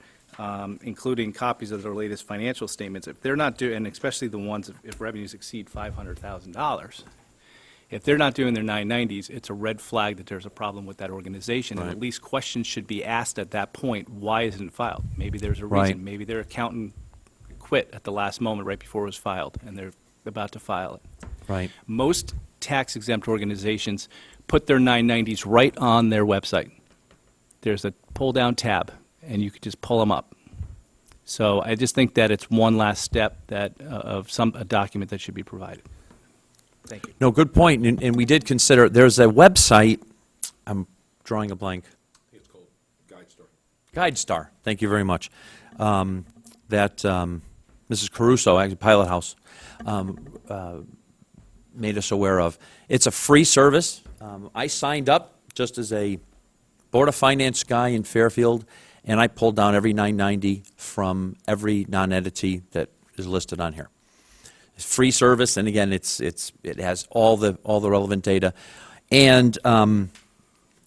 including copies of their latest financial statements, if they're not doing, and especially the ones if revenues exceed $500,000, If they're not doing their 990s, it's a red flag that there's a problem with that organization. And Right. at least questions should be asked at that point, why isn't it filed? Maybe there's a Right. reason. Maybe their accountant quit at the last moment right before it was filed, and they're about to file it. Right. Most tax-exempt organizations put their 990s right on their website. There's a pull-down tab, and you could just pull them up. So I just think that it's one last step that, a document that should be provided. Thank you. No, good point, and we did consider, there's a website, I'm drawing a blank. I think it's called GuideStar. GuideStar, thank you very much, that Mrs. Caruso, actually Pilot House, made us aware of. It's a free service. I signed up just as a Board of Finance guy in Fairfield, and I pulled down every 990 from every non-entity that is listed on here. It's free service, and again, it has all the relevant data. And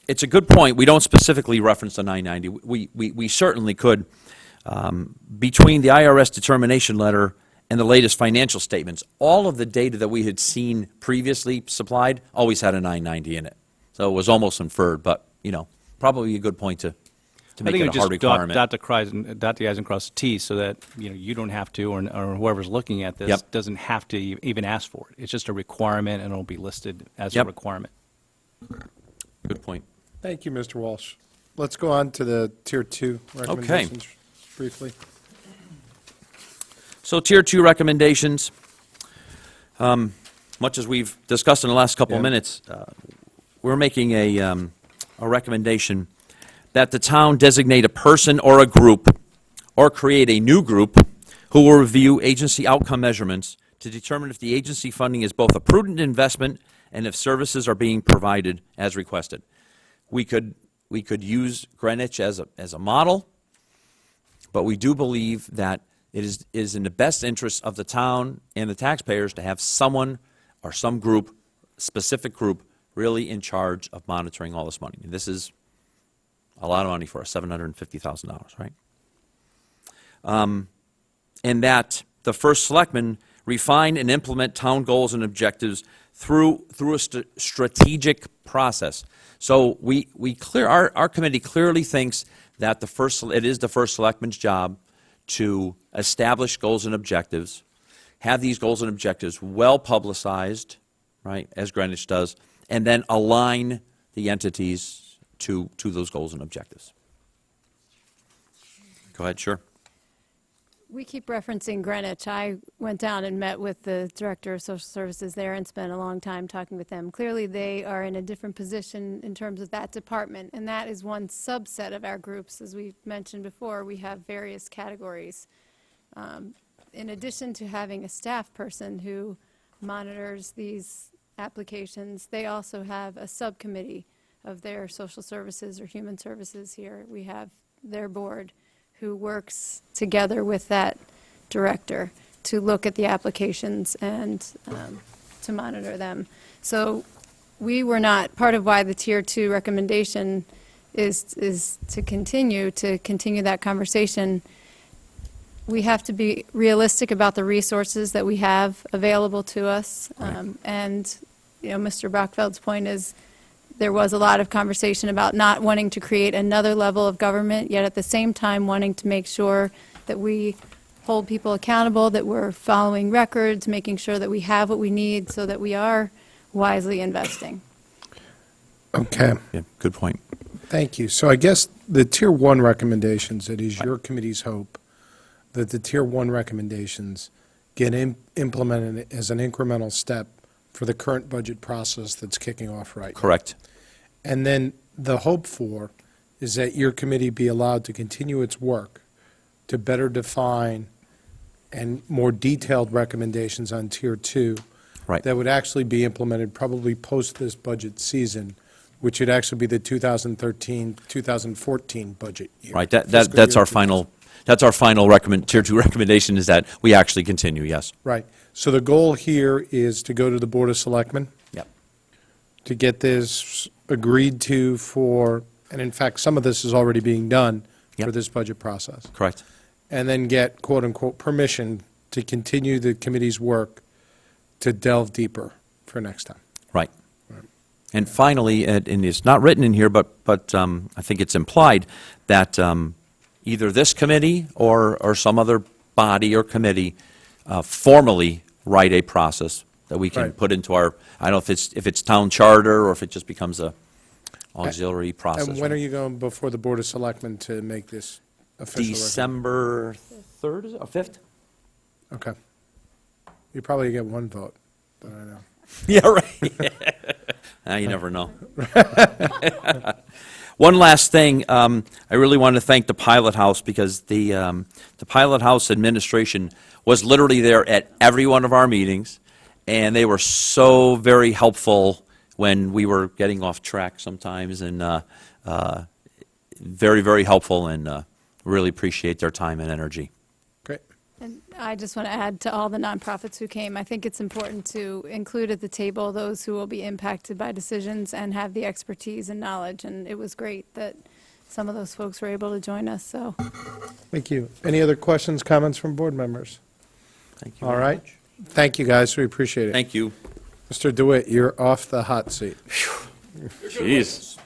it's a good point. We don't specifically reference the 990. We certainly could. Between the IRS determination letter and the latest financial statements, all of the data that we had seen previously supplied always had a 990 in it. So it was almost inferred, but, probably a good point to make it a hard requirement. Dot the i's and cross the t's so that, you don't have to, or whoever's looking at this Yep. doesn't have to even ask for it. It's just a requirement, and it'll be listed as a Yep. requirement. Good point. Thank you, Mr. Walsh. Let's go on to the Tier 2 recommendations briefly. So Tier 2 recommendations, much as we've discussed in the last couple of Yeah. minutes, we're making a recommendation that the town designate a person or a group, or create a new group, who will review agency outcome measurements to determine if the agency funding is both a prudent investment and if services are being provided as requested. We could use Greenwich as a model, but we do believe that it is in the best interest of the town and the taxpayers to have someone or some group, specific group, really in charge of monitoring all this money. And this is a lot of money for us, $750,000, right? And that the first selectman refine and implement town goals and objectives through a strategic process. So our committee clearly thinks that it is the first selectman's job to establish goals and objectives, have these goals and objectives well publicized, right, as Greenwich does, and then align the entities to those goals and objectives. Go ahead, sure. We keep referencing Greenwich. I went down and met with the Director of Social Services there and spent a long time talking with them. Clearly, they are in a different position in terms of that department, and that is one subset of our groups. As we mentioned before, we have various categories. In addition to having a staff person who monitors these applications, they also have a subcommittee of their social services or human services here. We have their board who works together with that director to look at the applications and to monitor them. So we were not, part of why the Tier 2 recommendation is to continue that conversation. We have to be realistic about the resources that we have available to us. And, Mr. Brockfeld's point is there was a lot of conversation about not wanting to create another level of government, yet at the same time wanting to make sure that we hold people accountable, that we're following records, making sure that we have what we need so that we are wisely investing. Okay, Yeah, good point. thank you. So I guess the Tier 1 recommendations, it is your committee's hope that the Tier 1 recommendations get implemented as an incremental step for the current budget process that's kicking off right now. Correct. And then the hope for is that your committee be allowed to continue its work to better define and more detailed recommendations on Tier 2 Right. that would actually be implemented probably post this budget season, which would actually be the 2013-2014 budget year. Right, fiscal that's year our final Tier 2 recommendation, is that we actually continue, yes. Right. So the goal here is to go to the Board of Selectmen Yep. to get this agreed to for, and in fact, some of this is already being done for Yep. this budget process. Correct. And then get quote-unquote permission to continue the committee's work to delve deeper for next time. Right. And finally, and it's not written in here, but I think it's implied that either this committee or some other body or committee formally write a process that we can Right. put into our, I don't know if it's town charter or if it just becomes a auxiliary process. And when are you going before the Board of Selectmen to make this official? December 3rd, is it, or 5th? Okay. You probably get one vote, but I know. Yeah, right. You never know. One last thing, I really want to thank the Pilot House because the Pilot House administration was literally there at every one of our meetings, and they were so very helpful when we were getting off track sometimes, and very, very helpful, and really appreciate their time and energy. Great. And I just want to add to all the nonprofits who came, I think it's important to include at the table those who will be impacted by decisions and have the expertise and knowledge, and it was great that some of those folks were able to join us, so. Thank you. Any other questions, comments from board members? Thank you All very right. much. Thank you, guys. We appreciate it. Thank you. Mr. DeWitt, you're off the hot seat. Jeez.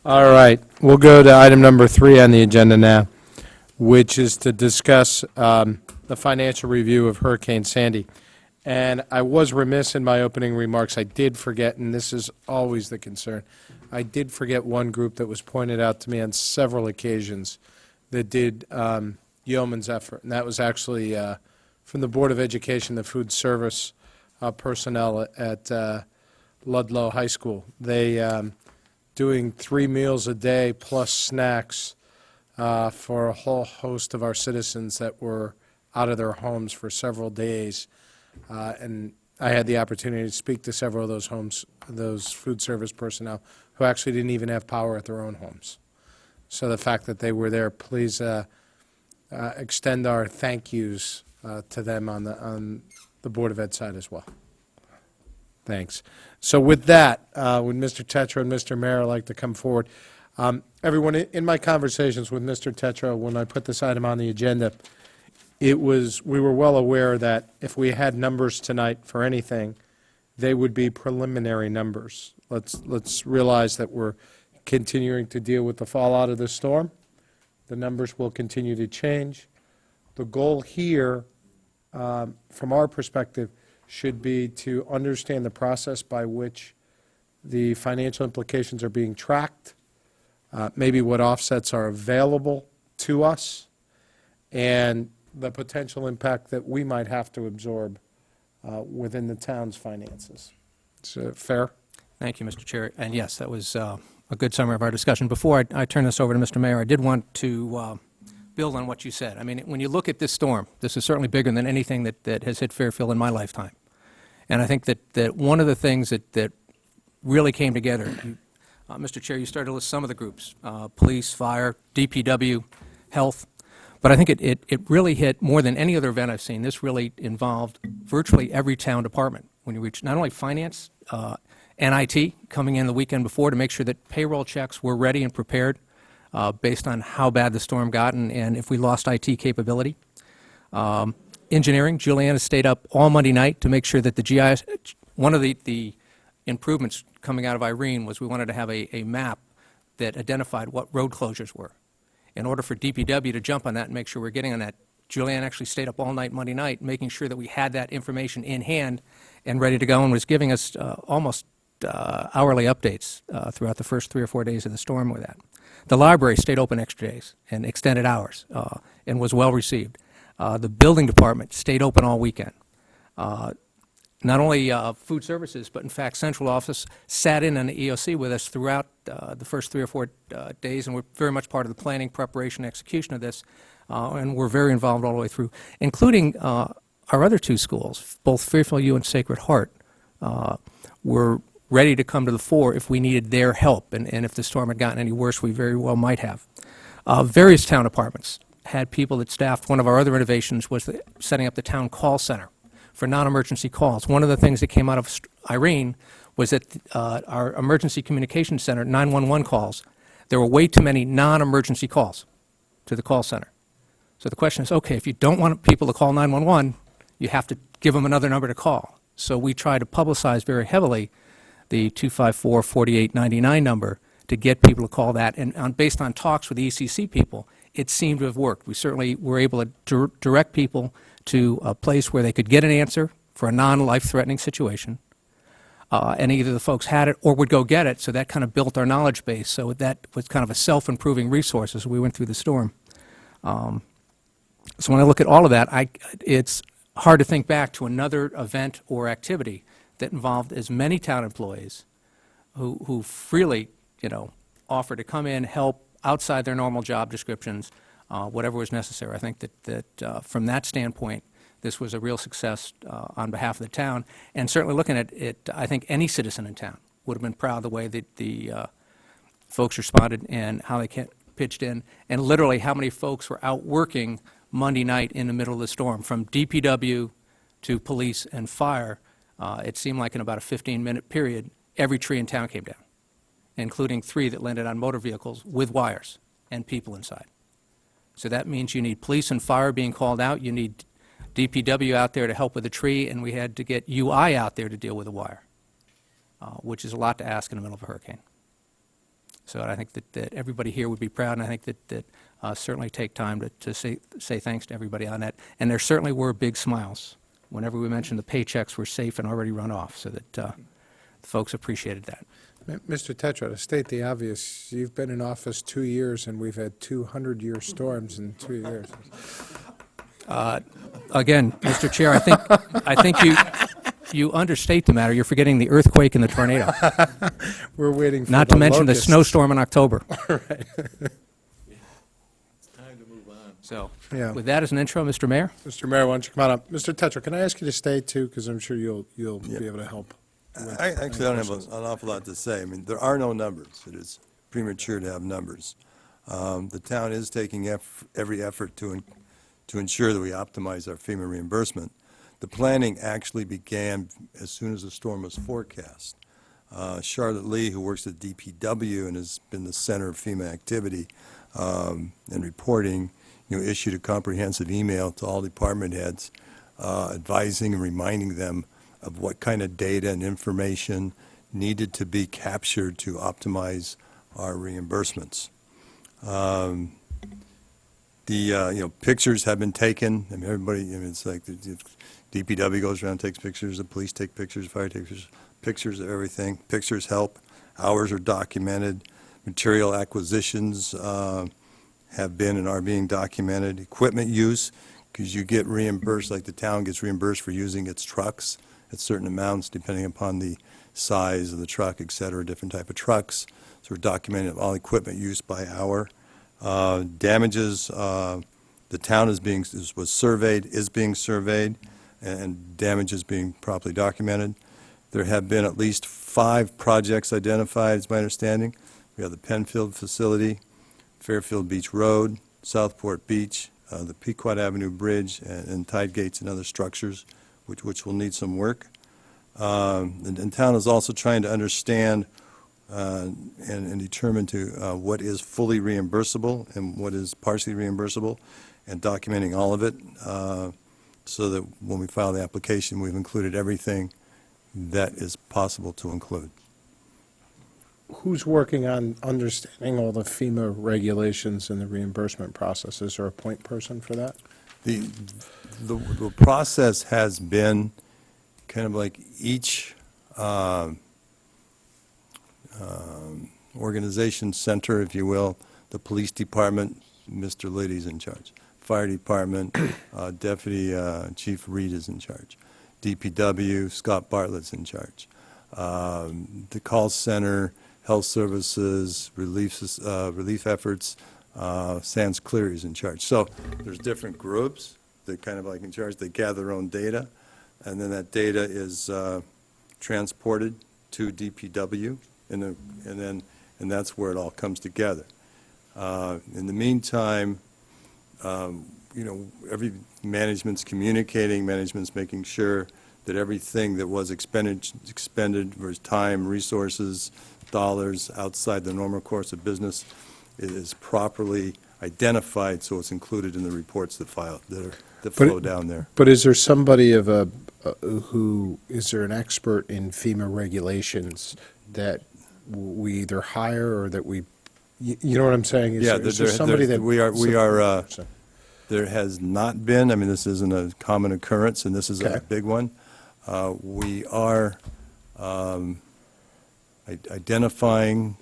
All right. We'll go to item number 3 on the agenda now, which is to discuss the financial review of Hurricane Sandy. And I was remiss in my opening remarks. I did forget, and this is always the concern, I did forget one group that was pointed out to me on several occasions that did yeoman's effort, and that was actually from the Board of Education, the food service personnel at Ludlow High School. They doing 3 meals a day plus snacks for a whole host of our citizens that were out of their homes for several days. And I had the opportunity to speak to several of those homes, those food service personnel, who actually didn't even have power at their own homes. So the fact that they were there, please extend our thank yous to them on the Board of Ed side as well. Thanks. So with that, would Mr. Tetra and Mr. Mayor like to come forward? Everyone, in my conversations with Mr. Tetra, when I put this item on the agenda, we were well aware that if we had numbers tonight for anything, they would be preliminary numbers. Let's realize that we're continuing to deal with the fallout of the storm. The numbers will continue to change. The goal here, from our perspective, should be to understand the process by which the financial implications are being tracked, maybe what offsets are available to us, and the potential impact that we might have to absorb within the town's finances. Is it fair? Thank you, Mr. Chair. And yes, that was a good summary of our discussion. Before I turn this over to Mr. Mayor, I did want to build on what you said. I mean, when you look at this storm, this is certainly bigger than anything that has hit Fairfield in my lifetime. And I think that one of the things that really came together, Mr. Chair, you started to list some of the groups, police, fire, DPW, health, but I think it really hit more than any other event I've seen. This really involved virtually every town department. When you reach not only finance and IT coming in the weekend before to make sure that payroll checks were ready and prepared based on how bad the storm got and if we lost IT capability. Engineering, Juliana stayed up all Monday night to make sure that the GIS, one of the improvements coming out of Irene was we wanted to have a map that identified what road closures were. In order for DPW to jump on that and make sure we're getting on that, Julianne actually stayed up all night Monday night, making sure that we had that information in hand and ready to go, and was giving us almost hourly updates throughout the first 3 or 4 days of the storm with that. The library stayed open extra days and extended hours and was well received. The building department stayed open all weekend. Not only food services, but in fact, central office sat in on the EOC with us throughout the first 3 or 4 days, and we're very much part of the planning, preparation, execution of this, and we're very involved all the way through, including our other 2 schools, both Fairfield U and Sacred Heart, were ready to come to the fore if we needed their help, and if the storm had gotten any worse, we very well might have. Various town departments had people that staffed. One of our other innovations was setting up the town call center for non-emergency calls. One of the things that came out of Irene was that our emergency communication center, 911 calls, there were way too many non-emergency calls to the call center. So the question is, okay, if you don't want people to call 911, you have to give them another number to call. So we try to publicize very heavily the 254-4899 number to get people to call that. And based on talks with the ECC people, it seemed to have worked. We certainly were able to direct people to a place where they could get an answer for a non-life-threatening situation. And either the folks had it or would go get it, so that kind of built our knowledge base. So that was kind of a self-improving resource as we went through the storm. So when I look at all of that, it's hard to think back to another event or activity that involved as many town employees who freely, offered to come in, help outside their normal job descriptions, whatever was necessary. I think that from that standpoint, this was a real success on behalf of the town. And certainly looking at it, I think any citizen in town would have been proud of the way that the folks responded and how they pitched in, and literally how many folks were out working Monday night in the middle of the storm, from DPW to police and fire. It seemed like in about a 15-minute period, every tree in town came down, including 3 that landed on motor vehicles with wires and people inside. So that means you need police and fire being called out, you need DPW out there to help with the tree, and we had to get UI out there to deal with the wire, which is a lot to ask in the middle of a hurricane. So I think that everybody here would be proud, and I think that certainly take time to say thanks to everybody on that. And there certainly were big smiles whenever we mentioned the paychecks were safe and already run off, so that the folks appreciated that. Mr. Tetra, to state the obvious, you've been in office 2 years, and we've had 200-year storms in 2 years. Again, Mr. Chair, I think you understate the matter. You're forgetting the earthquake and the tornado. We're waiting for Not the to mention the locusts. snowstorm in October. So, Yeah. with that as an intro, Mr. Mayor? Mr. Mayor, why don't you come on up? Mr. Tetra, can I ask you to stay, too, because I'm sure you'll be able to help. I actually don't have an awful lot to say. I mean, there are no numbers. It is premature to have numbers. The town is taking every effort to ensure that we optimize our FEMA reimbursement. The planning actually began as soon as the storm was forecast. Charlotte Lee, who works at DPW and has been the center of FEMA activity and reporting, issued a comprehensive email to all department heads advising and reminding them of what kind of data and information needed to be captured to optimize our reimbursements. Pictures have been taken. I mean, everybody, it's like the DPW goes around, takes pictures, the police take pictures, fire takes pictures of everything. Pictures help. Hours are documented. Material acquisitions have been and are being documented. Equipment use, because you get reimbursed, like the town gets reimbursed for using its trucks at certain amounts, depending upon the size of the truck, et cetera, different type of trucks. So we're documenting all equipment use by hour. Damages, the town was being surveyed, and damages being properly documented. There have been at least 5 projects identified, is my understanding. We have the Penfield facility, Fairfield Beach Road, Southport Beach, the Pequot Avenue Bridge, and tide gates and other structures, which will need some work. And town is also trying to understand and determine what is fully reimbursable and what is partially reimbursable, and documenting all of it so that when we file the application, we've included everything that is possible to include. Who's working on understanding all the FEMA regulations and the reimbursement process? Is there a point person for that? The process has been kind of like each organization center, if you will. The police department, Mr. Liddy's in charge. Fire department, Deputy Chief Reed is in charge. DPW, Scott Bartlett's in charge. The call center, health services, relief efforts, Sands Cleary is in charge. So there's different groups that kind of like in charge. They gather their own data, and then that data is transported to DPW, and that's where it all comes together. In the meantime, every management's communicating, management's making sure that everything that was expended was time, resources, dollars outside the normal course of business is properly identified, so it's included in the reports that flow down there. But is there somebody of a is there an expert in FEMA regulations that we either hire or that we, you know what I'm saying? Is Yeah, there- is there somebody that? There has not been, I mean, this isn't a common occurrence, and this is Okay. a big one. We are identifying,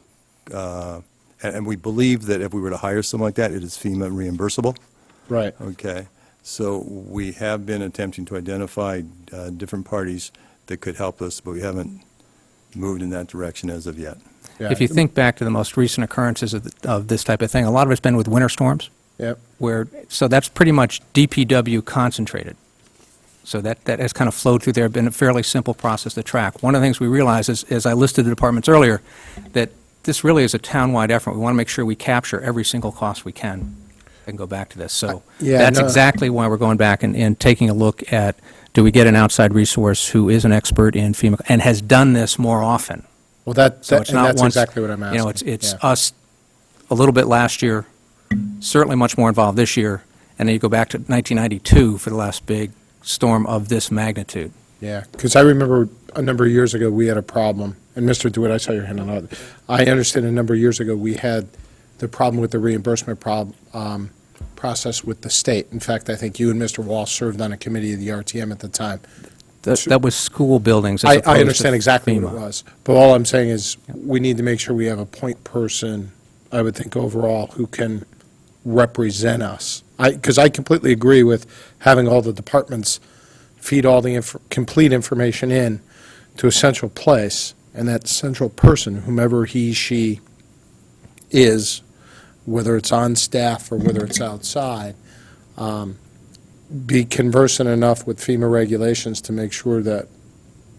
and we believe that if we were to hire someone like that, it is FEMA reimbursable. Right. Okay, so we have been attempting to identify different parties that could help us, but we haven't moved in that direction as of yet. Yeah. If you think back to the most recent occurrences of this type of thing, a lot of it's been with winter storms. Yep. So that's pretty much DPW concentrated. So that has kind of flowed through there, been a fairly simple process to track. One of the things we realize is, as I listed the departments earlier, that this really is a town-wide effort. We want to make sure we capture every single cost we can and go back to this. So Yeah, that's no. exactly why we're going back and taking a look at, do we get an outside resource who is an expert in FEMA and has done this more often? Well, that, So that- it's and not that's once, exactly what I'm asking. you know, it's Yeah. us a little bit last year, certainly much more involved this year, and then you go back to 1992 for the last big storm of this magnitude. Yeah, because I remember a number of years ago, we had a problem, and Mr. DeWitt, I saw your hand on that. I understand a number of years ago, we had the problem with the reimbursement process with the state. In fact, I think you and Mr. Walsh served on a committee of the RTM at the time. That was school buildings as opposed to I understand exactly what FEMA. it was, but all I'm saying is, we need to make sure we have a point person, I would think overall, who can represent us. Because I completely agree with having all the departments feed all the complete information in to a central place, and that central person, whomever he, she is, whether it's on staff or whether it's outside, be conversant enough with FEMA regulations to make sure that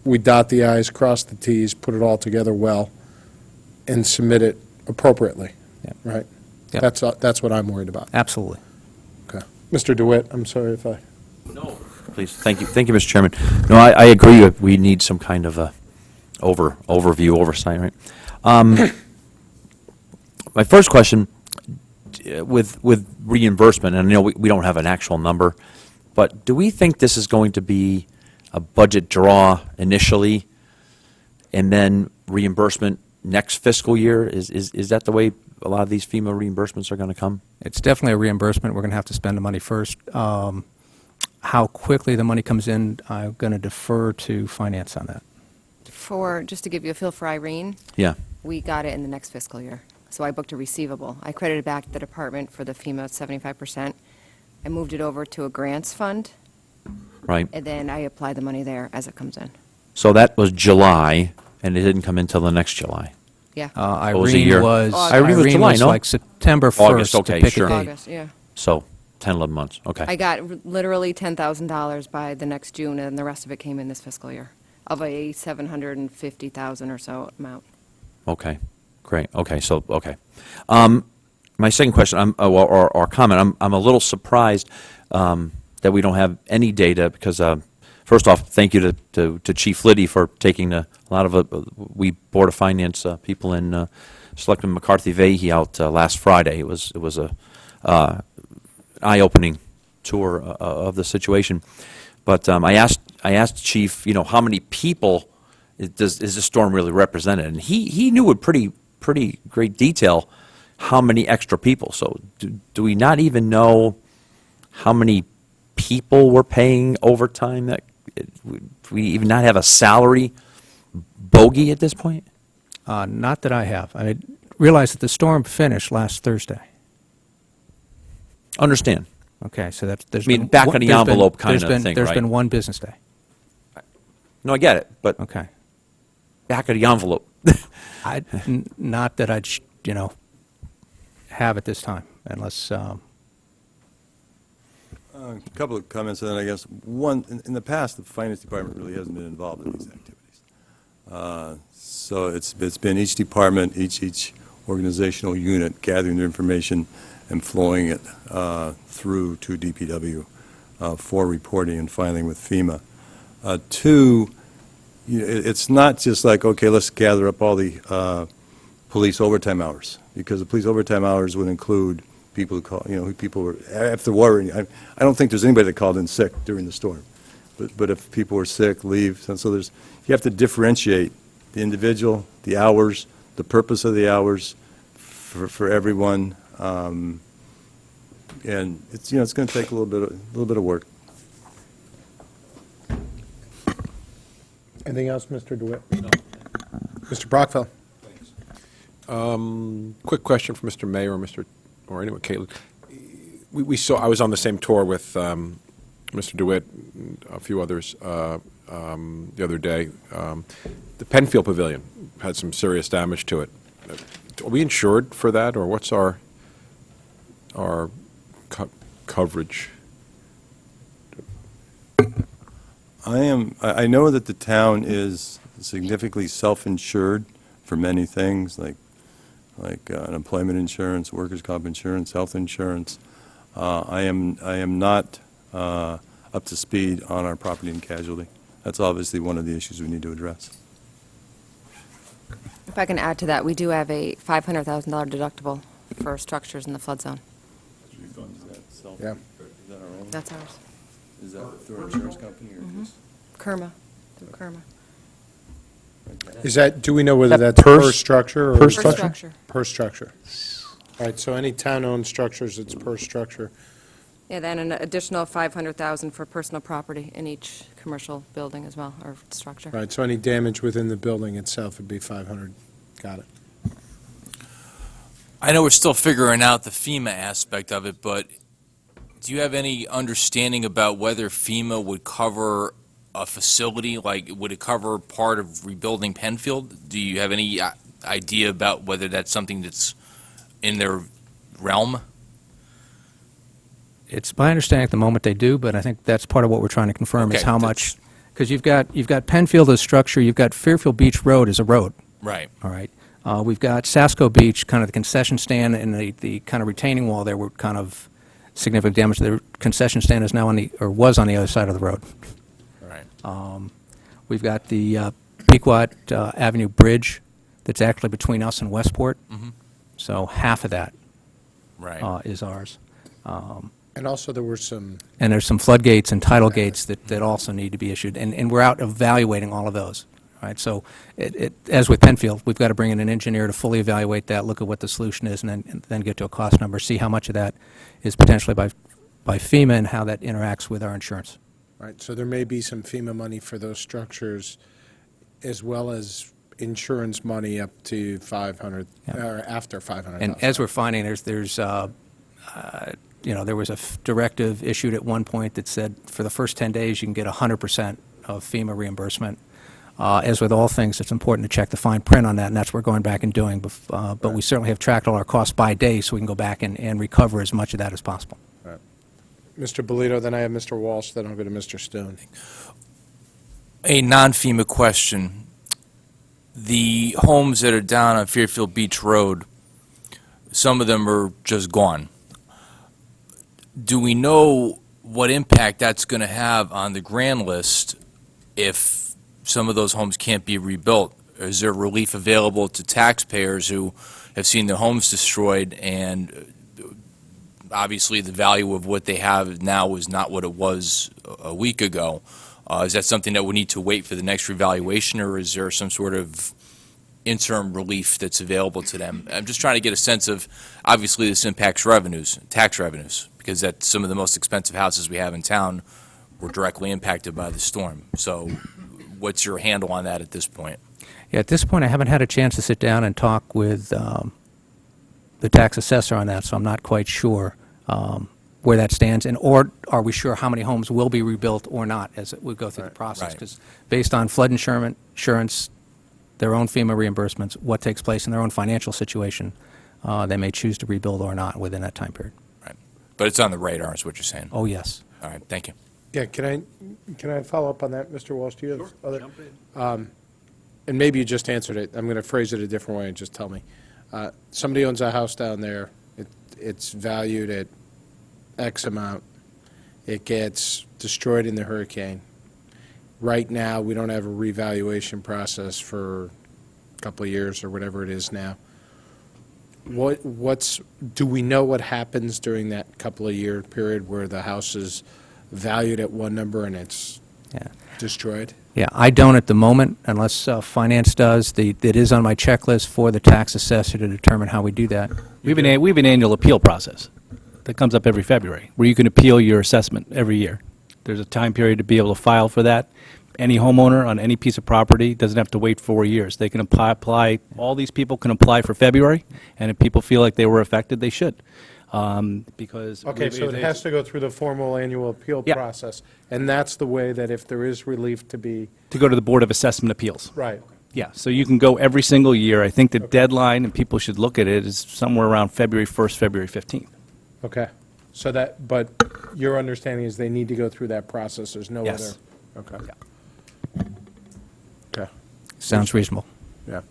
we dot the i's, cross the t's, put it all together well, and submit it appropriately, Yep. right? Yep. That's what I'm worried about. Absolutely. Okay. Mr. DeWitt, I'm sorry if I... No, please, thank you, Mr. Chairman. No, I agree, that we need some kind of a overview, oversight, right? My first question, with reimbursement, and I know we don't have an actual number, but do we think this is going to be a budget draw initially, and then reimbursement next fiscal year? Is that the way a lot of these FEMA reimbursements are going to come? It's definitely a reimbursement. We're going to have to spend the money first. How quickly the money comes in, I'm going to defer to finance on that. Just to give you a feel for Irene, Yeah. we got it in the next fiscal year. So I booked a receivable. I credited back to the department for the FEMA 75%. I moved it over to a grants fund, Right. and then I apply the money there as it comes in. So that was July, and it didn't come in till the next July. Yeah. it was a year. Irene was, Irene was July, no? like September 1st. August, okay, to pick sure. a date. August, yeah. So 10, 11 months, okay. I got literally $10,000 by the next June, and the rest of it came in this fiscal year, of a $750,000 or so amount. Okay, great, okay, so, okay. My second question, or comment, I'm a little surprised that we don't have any data, because, first off, thank you to Chief Liddy for taking a lot of, we Board of Finance people in Selectman McCarthy Vahey out last Friday. It was a eye-opening tour of the situation. But I asked Chief, how many people is this storm really represented? And he knew in pretty great detail how many extra people. So do we not even know how many people we're paying overtime? Do we even not have a salary bogey at this point? Not that I have. I realize that the storm finished last Thursday. Understand. Okay, so there's I mean, been back one- of the there's been- envelope kind there's of been- thing, There's right? been one business day. No, I get it, but Okay. back of the envelope. Not that I'd, have at this time, unless, A couple of comments, and then I guess, one, in the past, the Finance Department really hasn't been involved in these activities. So it's been each department, each organizational unit gathering their information and flowing it through to DPW for reporting and filing with FEMA. Two, it's not just like, okay, let's gather up all the police overtime hours, because the police overtime hours would include people who call, who people were, after worry, I don't think there's anybody that called in sick during the storm. but if people are sick, leave. So there's, you have to differentiate the individual, the hours, the purpose of the hours for everyone. And it's, it's going to take a little bit of work. Anything else, Mr. DeWitt? No. Mr. Brockville? Quick question for Mr. Mayor or anyone, Caitlin. We saw, I was on the same tour with Mr. DeWitt and a few others the other day. The Penfield Pavilion had some serious damage to it. Are we insured for that, or what's our coverage? I know that the town is significantly self-insured for many things, like unemployment insurance, workers' comp insurance, health insurance. I am not up to speed on our property and casualty. That's obviously one of the issues we need to address. If I can add to that, we do have a $500,000 deductible for structures in the flood zone. Yeah. Is that our own? That's ours. Is that through our insurance company or just? Kerma, through Kerma. Is that, do we know whether That that's per per structure or? per Per structure. Per structure. All right, so any town-owned structures, it's per structure. Yeah, then an additional $500,000 for personal property in each commercial building as well, or structure. Right, so any damage within the building itself would be 500. Got it. I know we're still figuring out the FEMA aspect of it, but do you have any understanding about whether FEMA would cover a facility? Like, would it cover part of rebuilding Penfield? Do you have any idea about whether that's something that's in their realm? It's my understanding at the moment they do, but I think that's part of what we're trying to confirm is Okay, how much, because you've got Penfield as structure, you've got Fairfield Beach Road as a road, Right. all right? We've got Sasco Beach, kind of the concession stand and the kind of retaining wall there were kind of significant damage. The concession stand is now was on the other side of the road. Right. We've got the Pequot Avenue Bridge that's actually between us and Westport. So half of that Right. is ours. And also, there were some, And there's some floodgates and tidal gates that also need to be issued. And we're out evaluating all of those. Right? So as with Penfield, we've got to bring in an engineer to fully evaluate that, look at what the solution is, and then get to a cost number, see how much of that is potentially by FEMA and how that interacts with our insurance. right, so there may be some FEMA money for those structures, as well as insurance money up to 500, or after 500,000. And as we're finding, there was a directive issued at one point that said for the first 10 days, you can get 100% of FEMA reimbursement. As with all things, it's important to check the fine print on that, and that's what we're going back and doing. But we certainly have tracked all our costs by day, so we can go back and recover as much of that as possible. Mr. Bolito, then I have Mr. Walsh, then I'll go to Mr. Stone. A non-FEMA question. The homes that are down on Fairfield Beach Road, some of them are just gone. Do we know what impact that's going to have on the grand list if some of those homes can't be rebuilt? Is there relief available to taxpayers who have seen their homes destroyed, and obviously the value of what they have now is not what it was a week ago? Is that something that we need to wait for the next revaluation, or is there some sort of interim relief that's available to them? I'm just trying to get a sense of, obviously this impacts revenues, tax revenues, because that's some of the most expensive houses we have in town were directly impacted by the storm. So what's your handle on that at this point? Yeah, at this point, I haven't had a chance to sit down and talk with the tax assessor on that, so I'm not quite sure where that stands, or are we sure how many homes will be rebuilt or not as we go through the process? Right. Because based on flood insurance, their own FEMA reimbursements, what takes place in their own financial situation, they may choose to rebuild or not within that time period. Right. But it's on the radar, is what you're saying. Oh, yes. All right, thank you. Yeah, can I follow up on that, Mr. Walsh? Do you have other? And maybe you just answered it. I'm going to phrase it a different way and just tell me. Somebody owns a house down there. It's valued at X amount. It gets destroyed in the hurricane. Right now, we don't have a revaluation process for a couple of years or whatever it is now. Do we know what happens during that couple of year period where the house is valued at one number and it's Yeah. destroyed? Yeah, I don't at the moment, unless finance does. It is on my checklist for the tax assessor to determine how we do that. We have an annual appeal process that comes up every February, where you can appeal your assessment every year. There's a time period to be able to file for that. Any homeowner on any piece of property doesn't have to wait 4 years. They can apply, all these people can apply for February, and if people feel like they were affected, they should. Because. Okay, so it has to go through the formal annual appeal Yeah. process, and that's the way that if there is relief to be, To go to the Board of Assessment Appeals. right. Yeah, so you can go every single year. I think the deadline, and people should look at it, is somewhere around February 1st, February 15th. Okay, so that, but your understanding is they need to go through that process, there's no other? Yes. Okay. Okay, Sounds reasonable. yeah.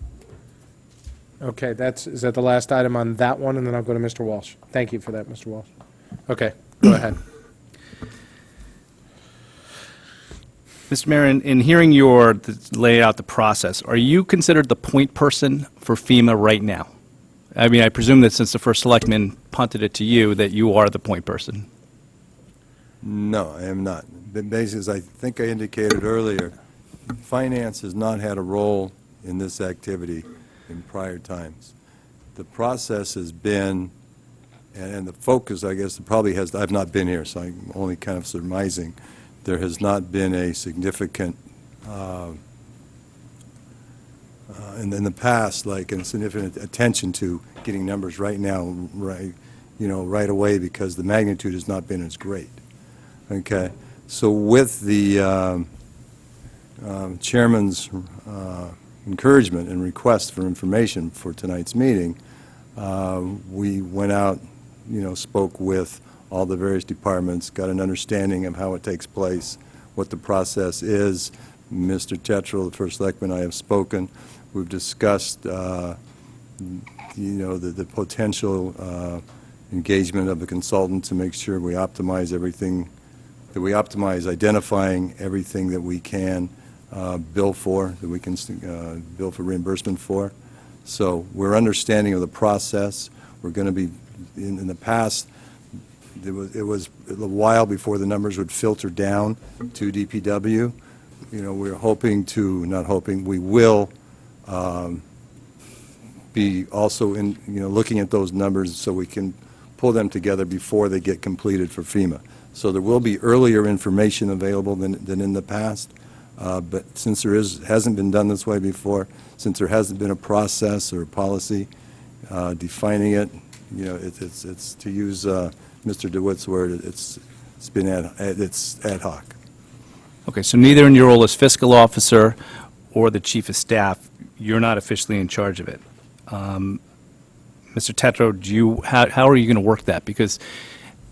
Okay, is that the last item on that one, and then I'll go to Mr. Walsh? Thank you for that, Mr. Walsh. Okay, go ahead. Mr. Mayor, in hearing your lay out the process, are you considered the point person for FEMA right now? I mean, I presume that since the first selectman punted it to you, that you are the point person. No, I am not. But basically, as I think I indicated earlier, finance has not had a role in this activity in prior times. The process has been, and the focus, I guess, probably has, I've not been here, so I'm only kind of surmising, there has not been a significant, in the past, like, a significant attention to getting numbers right now, right, right away, because the magnitude has not been as great. Okay? So with the chairman's encouragement and request for information for tonight's meeting, we went out, spoke with all the various departments, got an understanding of how it takes place, what the process is. Mr. Tetral, the first selectman, I have spoken. We've discussed, the potential engagement of the consultant to make sure we optimize everything, that we optimize identifying everything that we can bill for, that we can bill for reimbursement for. So we're understanding of the process. We're going to be, in the past, it was a while before the numbers would filter down to DPW. We're hoping to, not hoping, we will be also looking at those numbers so we can pull them together before they get completed for FEMA. So there will be earlier information available than in the past, but since there hasn't been done this way before, since there hasn't been a process or a policy defining it, it's to use Mr. DeWitt's word, it's ad hoc. Okay, so neither in your role as fiscal officer or the chief of staff, you're not officially in charge of it. Mr. Tetro, how are you going to work that? Because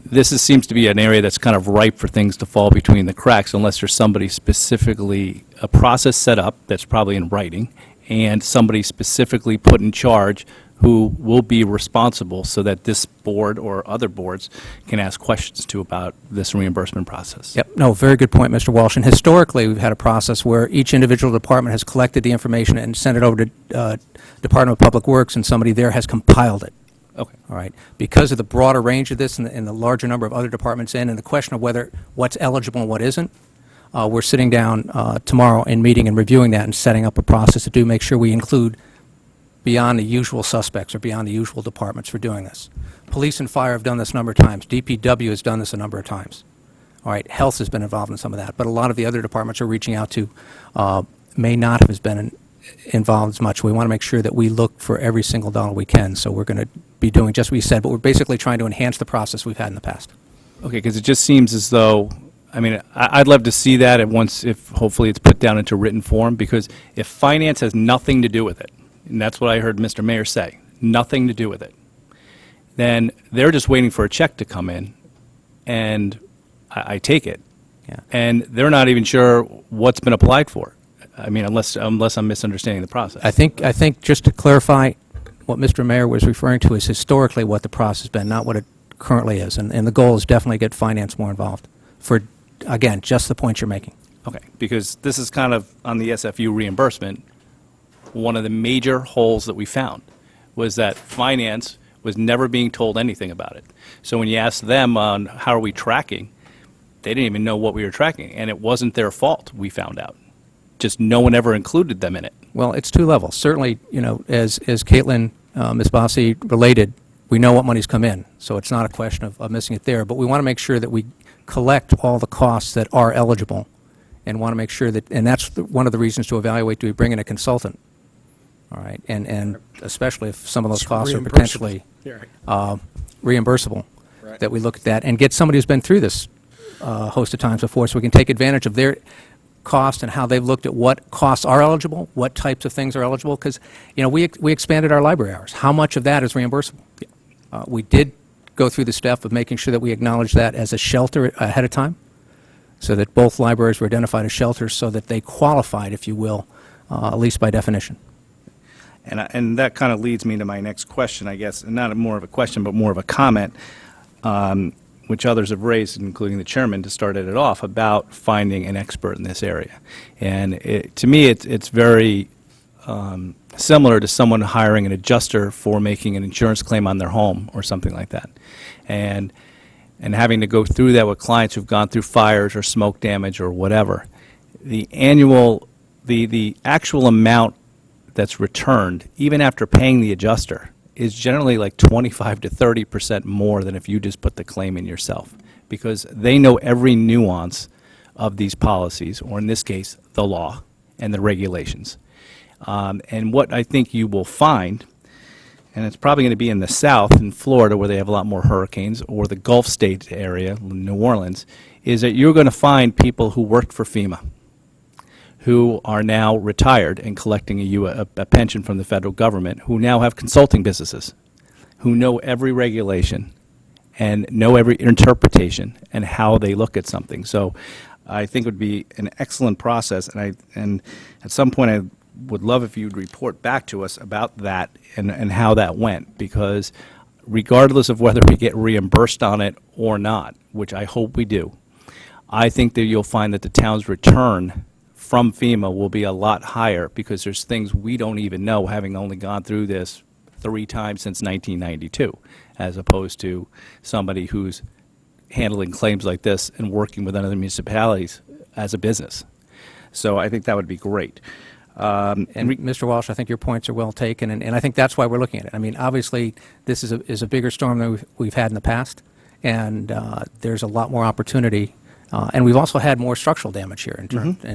this seems to be an area that's kind of ripe for things to fall between the cracks unless there's somebody specifically, a process set up that's probably in writing, and somebody specifically put in charge who will be responsible so that this board or other boards can ask questions to about this reimbursement process. Yep, no, very good point, Mr. Walsh. And historically, we've had a process where each individual department has collected the information and sent it over to Department of Public Works, and somebody there has compiled it. Okay. All right. Because of the broader range of this and the larger number of other departments in, and the question of what's eligible and what isn't, we're sitting down tomorrow and meeting and reviewing that and setting up a process to make sure we include beyond the usual suspects or beyond the usual departments for doing this. Police and fire have done this a number of times. DPW has done this a number of times. All right, health has been involved in some of that, but a lot of the other departments are reaching out to may not have been involved as much. We want to make sure that we look for every single dollar we can, so we're going to be doing just what you said, but we're basically trying to enhance the process we've had in the past. Okay, because it just seems as though, I mean, I'd love to see that at once, if hopefully it's put down into written form, because if finance has nothing to do with it, and that's what I heard Mr. Mayor say, nothing to do with it, then they're just waiting for a check to come in, and I take it. Yeah. And they're not even sure what's been applied for. I mean, unless I'm misunderstanding the process. I think just to clarify, what Mr. Mayor was referring to is historically what the process has been, not what it currently is. And the goal is definitely get finance more involved for, again, just the point you're making. Okay, because this is kind of on the SFU reimbursement, one of the major holes that we found was that finance was never being told anything about it. So when you ask them on how are we tracking, they didn't even know what we were tracking, and it wasn't their fault, we found out. Just no one ever included them in it. Well, it's two levels. Certainly, as Caitlin, Ms. Bossy related, we know what money's come in, so it's not a question of missing it there. But we want to make sure that we collect all the costs that are eligible, and want to make sure that, and that's one of the reasons to evaluate, do we bring in a consultant? All right, and especially if some of those costs are potentially reimbursable, that we look at that and get somebody who's been through this host of times before, so we can take advantage of their cost and how they've looked at what costs are eligible, what types of things are eligible, because, we expanded our library hours. How much of that is reimbursable? We did go through the step of making sure that we acknowledge that as a shelter ahead of time, so that both libraries were identified as shelters, so that they qualified, if you will, at least by definition. And that kind of leads me to my next question, I guess, and not more of a question, but more of a comment, which others have raised, including the chairman, to start it off, about finding an expert in this area. And to me, it's very similar to someone hiring an adjuster for making an insurance claim on their home or something like that. And having to go through that with clients who've gone through fires or smoke damage or whatever. The actual amount that's returned, even after paying the adjuster, is generally like 25 to 30% more than if you just put the claim in yourself, because they know every nuance of these policies, or in this case, the law and the regulations. And what I think you will find, and it's probably going to be in the South, in Florida, where they have a lot more hurricanes, or the Gulf State area, New Orleans, is that you're going to find people who worked for FEMA, who are now retired and collecting a pension from the federal government, who now have consulting businesses, who know every regulation and know every interpretation and how they look at something. So I think it would be an excellent process, and at some point I would love if you'd report back to us about that and how that went, because regardless of whether we get reimbursed on it or not, which I hope we do, I think that you'll find that the town's return from FEMA will be a lot higher, because there's things we don't even know, having only gone through this 3 times since 1992, as opposed to somebody who's handling claims like this and working with other municipalities as a business. So I think that would be great. And Mr. Walsh, I think your points are well taken, and I think that's why we're looking at it. I mean, obviously, this is a bigger storm than we've had in the past, and there's a lot more opportunity. And we've also had more structural damage here in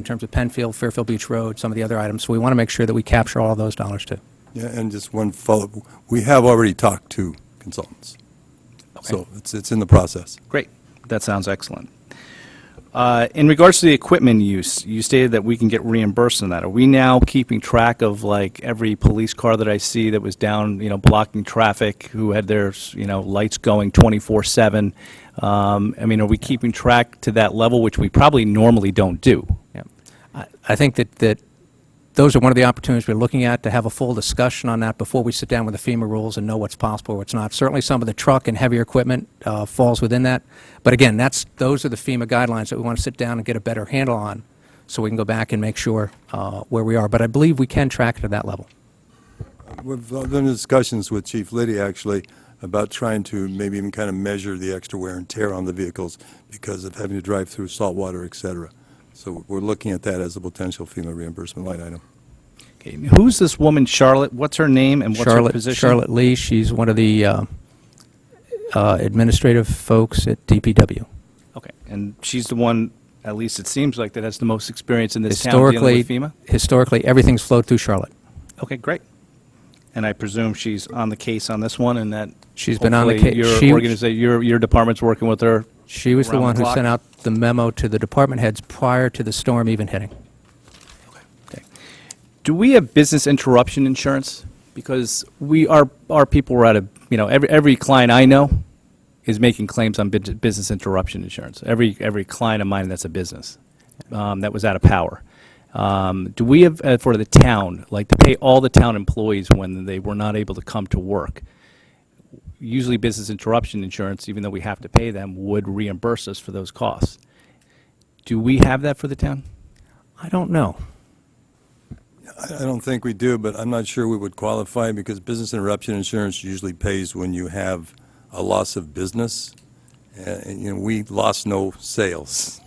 terms of Penfield, Fairfield Beach Road, some of the other items. So we want to make sure that we capture all of those dollars, too. Yeah, and just one follow-up. We have already talked to consultants. Okay. So it's in the process. Great. That sounds excellent. In regards to the equipment use, you stated that we can get reimbursed on that. Are we now keeping track of, like, every police car that I see that was down, blocking traffic, who had their, lights going 24/7? I mean, are we keeping track to that level, which we probably normally don't do? Yeah. I think that those are one of the opportunities we're looking at, to have a full discussion on that before we sit down with the FEMA rules and know what's possible or what's not. Certainly some of the truck and heavier equipment falls within that. But again, those are the FEMA guidelines that we want to sit down and get a better handle on, so we can go back and make sure where we are. But I believe we can track it at that level. We've done discussions with Chief Liddy, actually, about trying to maybe even kind of measure the extra wear and tear on the vehicles because of having to drive through salt water, et cetera. So we're looking at that as a potential FEMA reimbursement line item. Okay. Who's this woman, Charlotte? What's her name and what's her position? Charlotte Lee. She's one of the administrative folks at DPW. Okay. And she's the one, at least it seems like, that has the most experience in this town dealing with FEMA? Historically, everything's flowed through Charlotte. Okay, great. And I presume she's on the case on this one, and that She's been on the hopefully case. Your department's working with her. She was the around one the who clock? sent out the memo to the department heads prior to the storm even hitting. Okay. Do we have business interruption insurance? Because our people were at a, every client I know is making claims on business interruption insurance. Every client of mine that's a business that was out of power. Do we have, for the town, like to pay all the town employees when they were not able to come to work? Usually business interruption insurance, even though we have to pay them, would reimburse us for those costs. Do we have that for the town? I don't know. I don't think we do, but I'm not sure we would qualify, because business interruption insurance usually pays when you have a loss of business, And, you know, we lost no sales.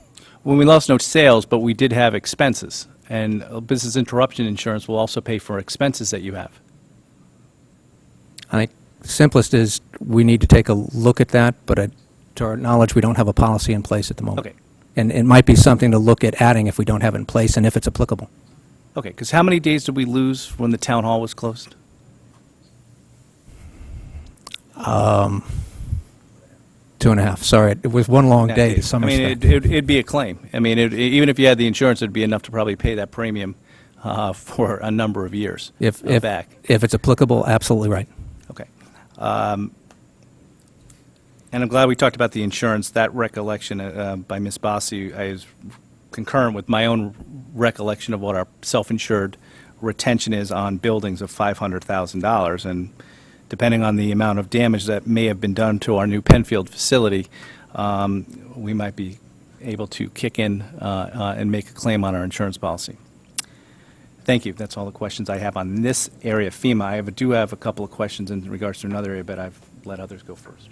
When we lost no sales, but we did have expenses, and business interruption insurance will also pay for expenses that you have. I think simplest is we need to take a look at that, but to our knowledge, we don't have a policy in place at the moment. Okay. And it might be something to look at adding if we don't have it in place and if it's applicable. Okay, because how many days did we lose when the town hall was closed? 2.5, sorry, it was one long day, the I summer mean, stuff. it'd be a claim. I mean, even if you had the insurance, it'd be enough to probably pay that premium for a number of years If back. it's applicable, absolutely right. Okay. And I'm glad we talked about the insurance. That recollection by Ms. Bossi is concurrent with my own recollection of what our self-insured retention is on buildings of $500,000. And depending on the amount of damage that may have been done to our new Penfield facility, we might be able to kick in and make a claim on our insurance policy. Thank you. That's all the questions I have on this area of FEMA. I do have a couple of questions in regards to another area, but I've let others go first.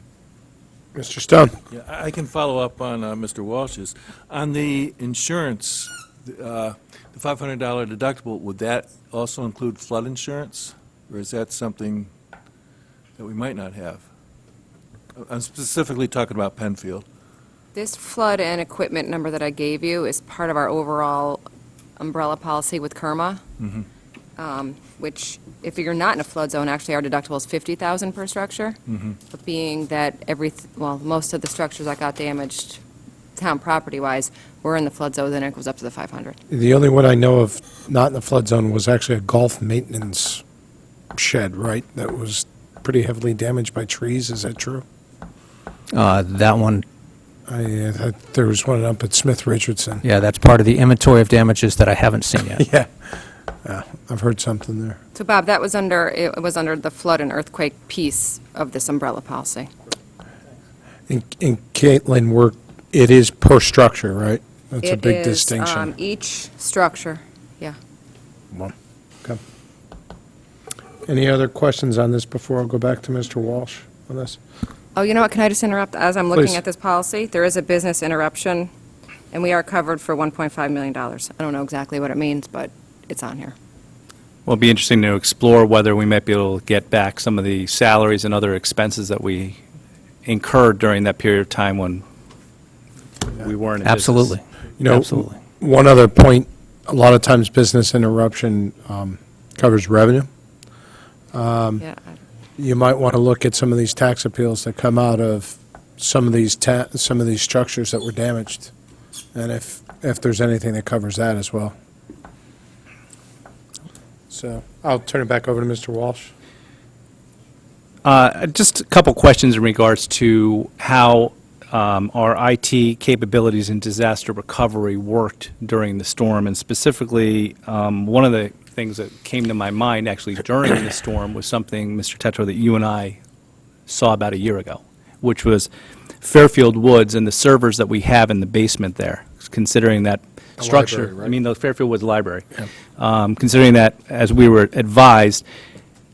Mr. Stone? Yeah, I can follow up on Mr. Walsh's. On the insurance, the $500 deductible, would that also include flood insurance? Or is that something that we might not have? I'm specifically talking about Penfield. This flood and equipment number that I gave you is part of our overall umbrella policy with KERMA, which, if you're not in a flood zone, actually our deductible is $50,000 per structure. But being that most of the structures that got damaged, town property-wise, were in the flood zone, then it goes up to the 500. The only one I know of not in the flood zone was actually a golf maintenance shed, right? That was pretty heavily damaged by trees, is that true? That one, There was one up at Smith Richardson. yeah, that's part of the inventory of damages that I haven't seen yet. Yeah, I've heard something there. So Bob, it was under the flood and earthquake piece of this umbrella policy. In Caitlin, it is per structure, right? That's a big It is, distinction. each structure, yeah. Well, okay. Any other questions on this before I go back to Mr. Walsh on this? Oh, you know what, can I just interrupt? As I'm looking Please. at this policy, there is a business interruption, and we are covered for $1.5 million. I don't know exactly what it means, but it's on here. Well, it'd be interesting to explore whether we might be able to get back some of the salaries and other expenses that we incurred during that period of time when we weren't in business. Absolutely. You know, Absolutely. one other point, a lot of times business interruption covers revenue. Yeah, You might want to look at some of these tax appeals that come out of some of these structures that were damaged, and if there's anything that covers that as well. So I'll turn it back over to Mr. Walsh. Just a couple questions in regards to how our IT capabilities in disaster recovery worked during the storm, and specifically, one of the things that came to my mind actually during the storm was something, Mr. Tetro, that you and I saw about a year ago, which was Fairfield Woods and the servers that we have in the basement there, considering that structure. library, right? I mean, the Fairfield Woods Library. Considering that, as we were advised,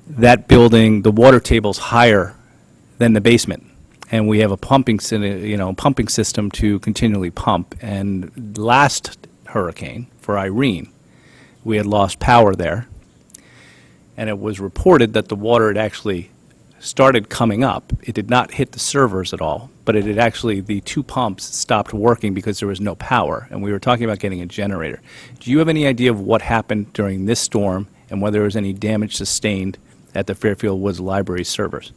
that building, the water table's higher than the basement, and we have a pumping system to continually pump. And last hurricane, for Irene, we had lost power there, and it was reported that the water had actually started coming up. It did not hit the servers at all, but it had actually, the two pumps stopped working because there was no power, and we were talking about getting a generator. Do you have any idea of what happened during this storm and whether there was any damage sustained at the Fairfield Woods Library servers?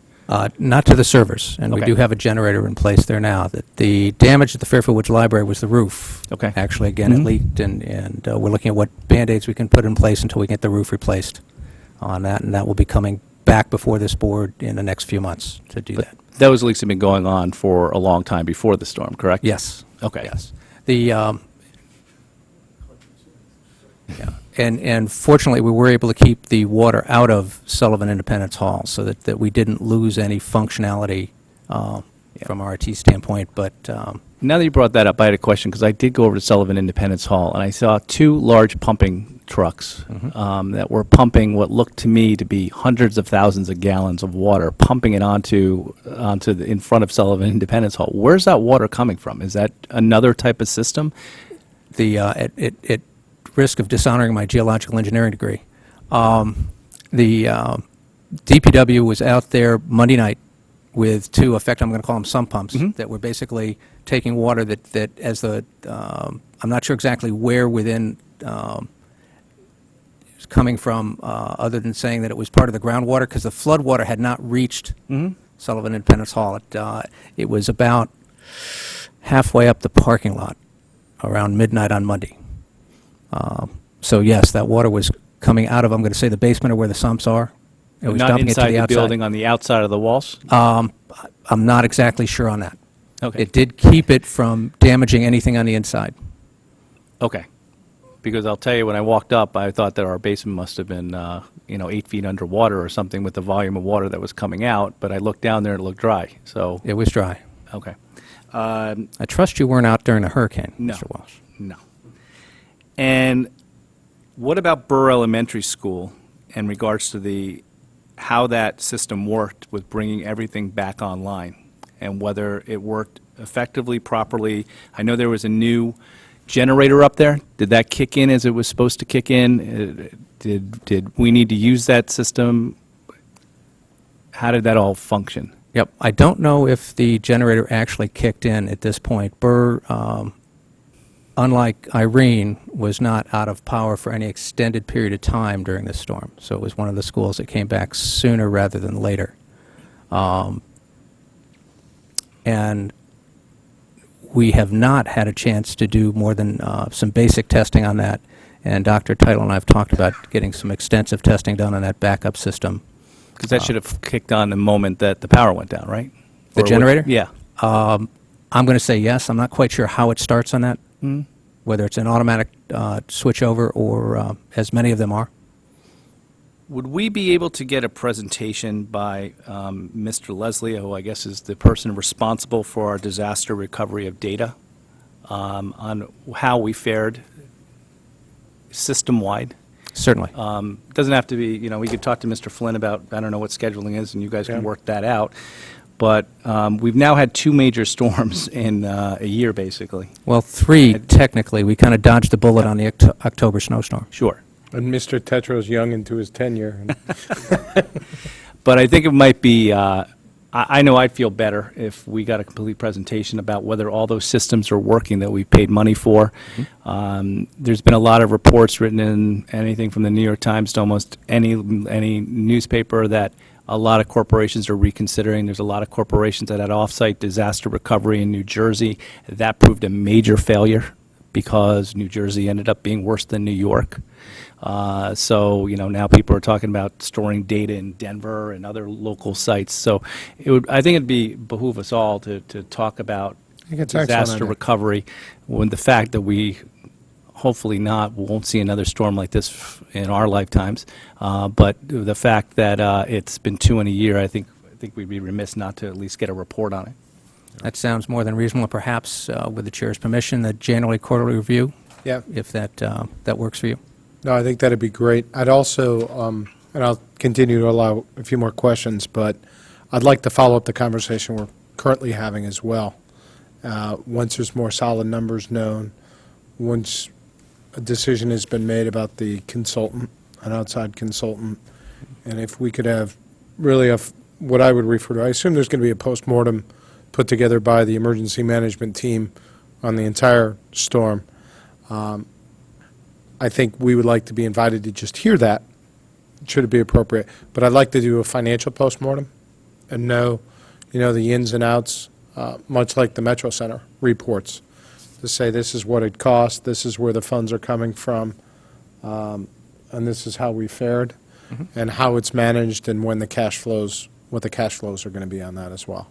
Not to the servers, and we Okay. do have a generator in place there now. The damage at the Fairfield Woods Library was the roof. Okay. Actually, again, it leaked, and we're looking at what Band-Aids we can put in place until we get the roof replaced on that, and that will be coming back before this board in the next few months to do that. Those leaks have been going on for a long time before the storm, correct? Yes. Okay. Yes. And fortunately, we were able to keep the water out of Sullivan Independence Hall so that we didn't lose any functionality from our IT standpoint, but Now that you brought that up, I had a question, because I did go over to Sullivan Independence Hall, and I saw two large pumping trucks that were pumping what looked to me to be hundreds of thousands of gallons of water, pumping it in front of Sullivan Independence Hall. Where's that water coming from? Is that another type of system? At risk of dishonoring my geological engineering degree, the DPW was out there Monday night with two, I'm going to call them sump pumps, that were basically taking water that as I'm not sure exactly where within it's coming from, other than saying that it was part of the groundwater, because the flood water had not reached Sullivan Independence Hall. It was about halfway up the parking lot around midnight on Monday. So yes, that water was coming out of, I'm going to say, the basement or where the sumps are. It was Not dumping it to inside the the outside. building, on the outside of the walls? I'm not exactly sure on that. Okay. It did keep it from damaging anything on the inside. Okay. Because I'll tell you, when I walked up, I thought that our basement must have been, 8 feet underwater or something with the volume of water that was coming out, but I looked down there and it looked dry, so, It was dry. okay. I trust you weren't out during the hurricane, No. Mr. Walsh. No. And what about Burr Elementary School in regards to how that system worked with bringing everything back online, and whether it worked effectively, properly? I know there was a new generator up there. Did that kick in as it was supposed to kick in? Did we need to use that system? How did that all function? Yep. I don't know if the generator actually kicked in at this point. Burr, unlike Irene, was not out of power for any extended period of time during this storm. So it was one of the schools that came back sooner rather than later. And we have not had a chance to do more than some basic testing on that. And Dr. Title and I have talked about getting some extensive testing done on that backup system. Because that should have kicked on the moment that the power went down, right? The Or generator? Yeah. I'm going to say yes. I'm not quite sure how it starts on that, whether it's an automatic switchover or as many of them are. Would we be able to get a presentation by Mr. Leslie, who I guess is the person responsible for our disaster recovery of data, on how we fared system-wide? Certainly. Doesn't have to be, we could talk to Mr. Flynn about, I don't know what scheduling is, and you guys can work that out. But we've now had 2 major storms in a year, basically. Well, 3 technically. We kind of dodged the bullet on the October snowstorm. Sure. And Mr. Tetro's young into his tenure. But I think it might be, I know I'd feel better if we got a complete presentation about whether all those systems are working that we paid money for. There's been a lot of reports written in anything from the New York Times to almost any newspaper that a lot of corporations are reconsidering. There's a lot of corporations that had off-site disaster recovery in New Jersey. That proved a major failure because New Jersey ended up being worse than New York. So, now people are talking about storing data in Denver and other local sites. So I think it'd behoove us all to talk about think it's an excellent disaster idea. recovery, when the fact that we hopefully won't see another storm like this in our lifetimes. But the fact that it's been 2 in a year, I think we'd be remiss not to at least get a report on it. That sounds more than reasonable. Perhaps, with the chair's permission, the January quarterly review, Yeah. if that works for you. No, I think that'd be great. I'd also, and I'll continue to allow a few more questions, but I'd like to follow up the conversation we're currently having as well. Once there's more solid numbers known, once a decision has been made about the consultant, an outside consultant, and if we could have really what I would refer to, I assume there's going to be a postmortem put together by the emergency management team on the entire storm. I think we would like to be invited to just hear that, should it be appropriate. But I'd like to do a financial postmortem and know, the ins and outs, much like the Metro Center reports, to say this is what it cost, this is where the funds are coming from, and this is how we fared, and how it's managed, and when the cash flows, what the cash flows are going to be on that as well.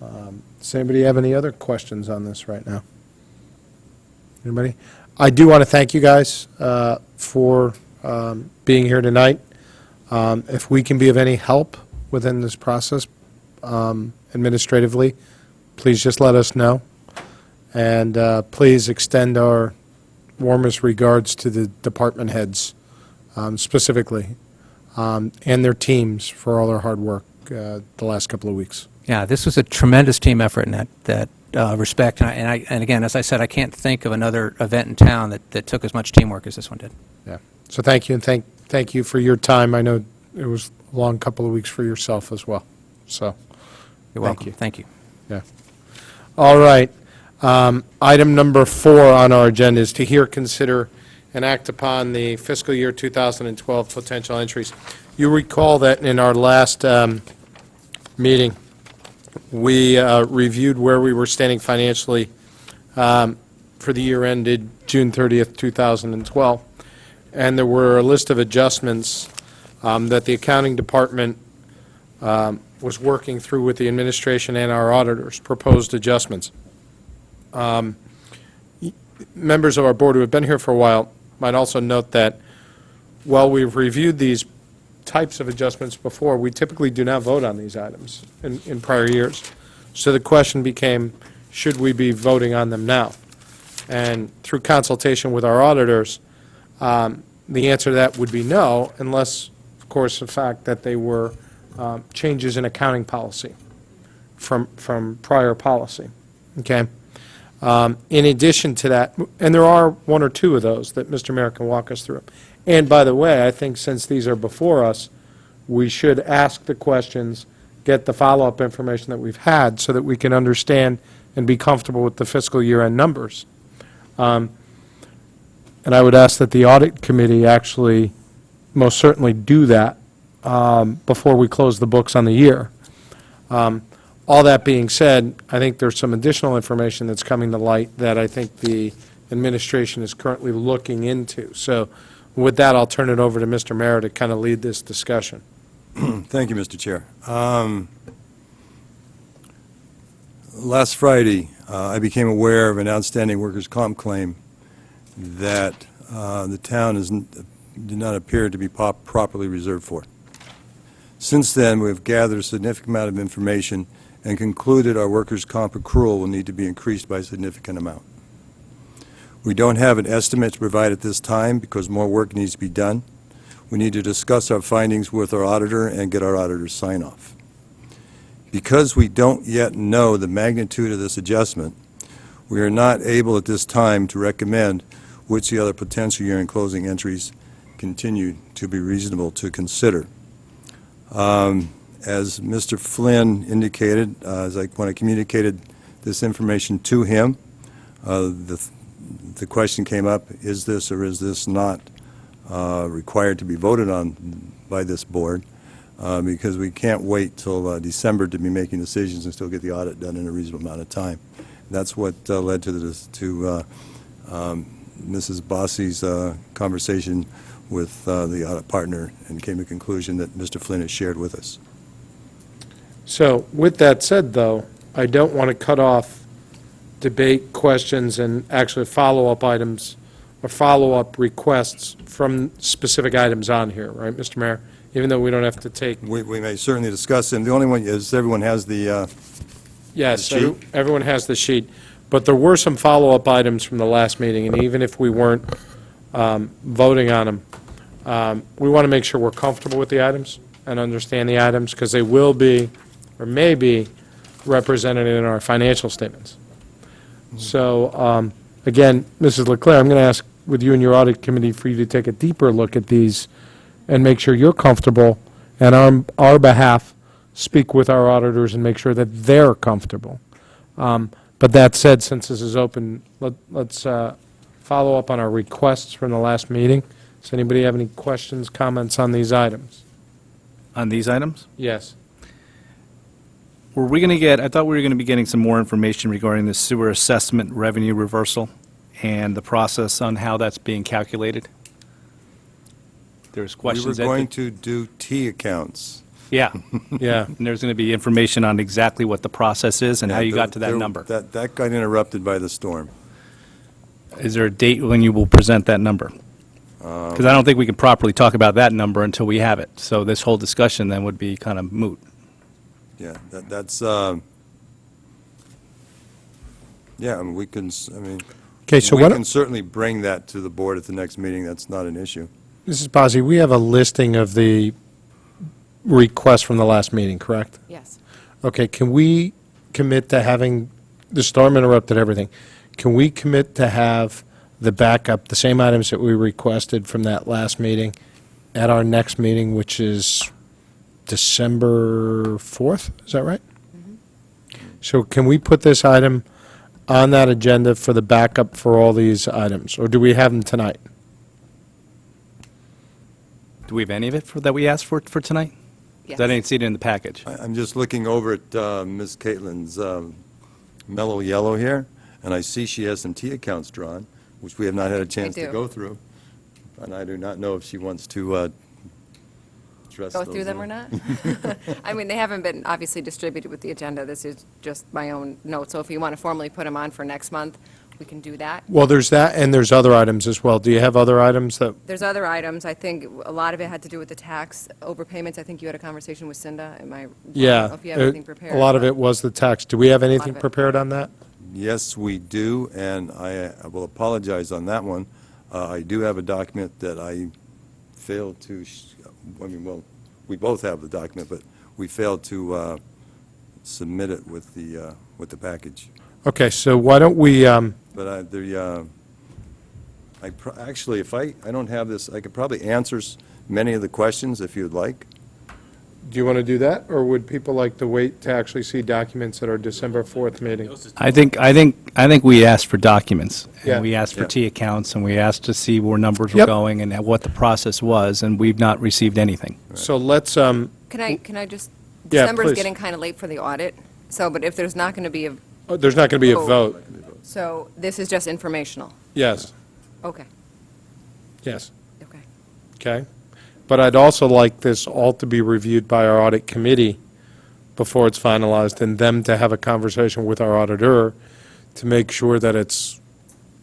Does anybody have any other questions on this right now? Anybody? I do want to thank you guys for being here tonight. If we can be of any help within this process administratively, please just let us know. And please extend our warmest regards to the department heads specifically, and their teams for all their hard work the last couple of weeks. Yeah, this was a tremendous team effort in that respect. And again, as I said, I can't think of another event in town that took as much teamwork as this one did. Yeah. So thank you, and thank you for your time. I know it was a long couple of weeks for yourself as well. So, You're thank welcome. you. Thank you. Yeah. All right. Item number 4 on our agenda is to hear, consider, and act upon the fiscal year 2012 potential entries. You recall that in our last meeting, we reviewed where we were standing financially for the year ended June 30th, 2012, and there were a list of adjustments that the accounting department was working through with the administration and our auditors, proposed adjustments. Members of our board who have been here for a while might also note that while we've reviewed these types of adjustments before, we typically do not vote on these items in prior years. So the question became, should we be voting on them now? And through consultation with our auditors, the answer to that would be no, unless, of course, the fact that they were changes in accounting policy from prior policy. Okay? In addition to that, and there are 1 or 2 of those that Mr. Mayor can walk us through. And by the way, I think since these are before us, we should ask the questions, get the follow-up information that we've had so that we can understand and be comfortable with the fiscal year-end numbers. And I would ask that the audit committee actually most certainly do that before we close the books on the year. All that being said, I think there's some additional information that's coming to light that I think the administration is currently looking into. So with that, I'll turn it over to Mr. Mayor to kind of lead this discussion. Thank you, Mr. Chair. Last Friday, I became aware of an outstanding workers' comp claim that the town did not appear to be properly reserved for. Since then, we have gathered a significant amount of information and concluded our workers' comp accrual will need to be increased by a significant amount. We don't have an estimate to provide at this time because more work needs to be done. We need to discuss our findings with our auditor and get our auditor's sign-off. Because we don't yet know the magnitude of this adjustment, we are not able at this time to recommend which the other potential year-end closing entries continue to be reasonable to consider. As Mr. Flynn indicated, when I communicated this information to him, the question came up, is this or is this not required to be voted on by this board? Because we can't wait till December to be making decisions and still get the audit done in a reasonable amount of time. That's what led to Mrs. Bossie's conversation with the audit partner and came to the conclusion that Mr. Flynn has shared with us. So with that said, though, I don't want to cut off debate, questions, and actually follow-up items or follow-up requests from specific items on here, right, Mr. Mayor? Even though we don't have to take... We may certainly discuss them. The only one is everyone has the Yes, the sheet? everyone has the sheet, but there were some follow-up items from the last meeting, and even if we weren't voting on them, we want to make sure we're comfortable with the items and understand the items, because they will be, or may be, represented in our financial statements. So, again, Mrs. Leclerc, I'm going to ask with you and your audit committee for you to take a deeper look at these and make sure you're comfortable, and on our behalf, speak with our auditors and make sure that they're comfortable. But that said, since this is open, let's follow up on our requests from the last meeting. Does anybody have any questions, comments on these items? On these items? Yes. Were we going to get, I thought we were going to be getting some more information regarding the sewer assessment revenue reversal and the process on how that's being calculated. There's questions. We were going to do T accounts. Yeah. Yeah. And there's going to be information on exactly what the process is and how you got to that number. That got interrupted by the storm. Is there a date when you will present that number? Because I don't think we can properly talk about that number until we have it. So this whole discussion then would be kind of moot. Yeah, that's, yeah, I mean, we can, Okay, so We what, can certainly bring that to the board at the next meeting, that's not an issue. Mrs. Bazey, we have a listing of the requests from the last meeting, correct? Yes. Okay, can we commit to having, the storm interrupted everything. Can we commit to have the backup, the same items that we requested from that last meeting, at our next meeting, which is December 4th? Is that right? So can we put this item on that agenda for the backup for all these items? Or do we have them tonight? Do we have any of it that we asked for tonight? Yes. I didn't see it in the package. I'm just looking over at Ms. Caitlin's mellow yellow here, and I see she has some T accounts drawn, which we have not had a chance to do. go through. And I do not know if she wants to address Go those. through them or not? I mean, they haven't been obviously distributed with the agenda. This is just my own note. So if you want to formally put them on for next month, we can do that. Well, there's that, and there's other items as well. Do you have other items that, There's other items. I think a lot of it had to do with the tax overpayments. I think you had a conversation with Cinda. Am I? I don't yeah, know if you have anything prepared. a lot of but- it was the text. Do we have anything of it. prepared on that? Yes, we do, and I will apologize on that one. I do have a document that I failed to, well, we both have the document, but we failed to submit it with the package. Okay, so why don't we, But actually, if I don't have this, I could probably answer many of the questions if you'd like. do you want to do that, or would people like to wait to actually see documents at our December 4th meeting? I think we asked for documents. Yeah. And we asked for Yeah. T accounts, and we asked to see where numbers were Yep. going and what the process was, and we've not received anything. So let's, Can I just, Yeah, December's please. getting kind of late for the audit. So, but if there's not going to be a, there's not going to be a Oh. vote. so this is just informational. Yes, Okay, yes, okay. okay. But I'd also like this all to be reviewed by our audit committee before it's finalized, and them to have a conversation with our auditor to make sure that it's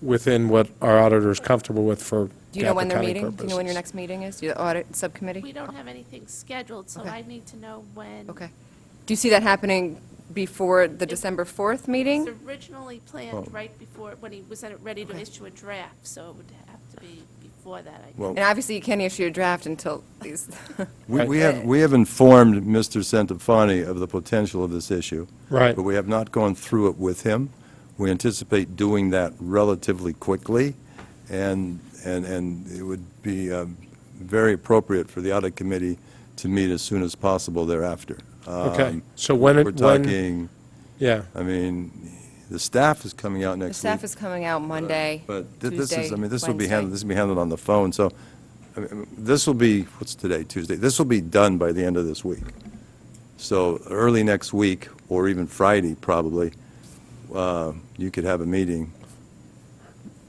within what our auditor is comfortable with for Do you know when GAAP they're accounting meeting? Do you know when your purposes. next meeting is? Do you audit subcommittee? We don't have anything scheduled, so Okay. I need to know when. Okay. Do you see that happening before the December 4th meeting? It's originally planned right before, when he was ready to issue a draft, so it would have to be before that, I guess. Well, And obviously, you can't issue a draft until these, we have informed Mr. Centofanti of the potential of this issue. Right. But we have not gone through it with him. We anticipate doing that relatively quickly, and it would be very appropriate for the audit committee to meet as soon as possible thereafter. Okay, so when We're talking, Yeah, I mean, the staff is coming out the next week. staff is coming out Monday, But this Tuesday, is, I mean, this will be Wednesday. handled, this will be handled on the phone, so, I mean, this will be, what's today, Tuesday? This will be done by the end of this week. So early next week, or even Friday, probably, you could have a meeting.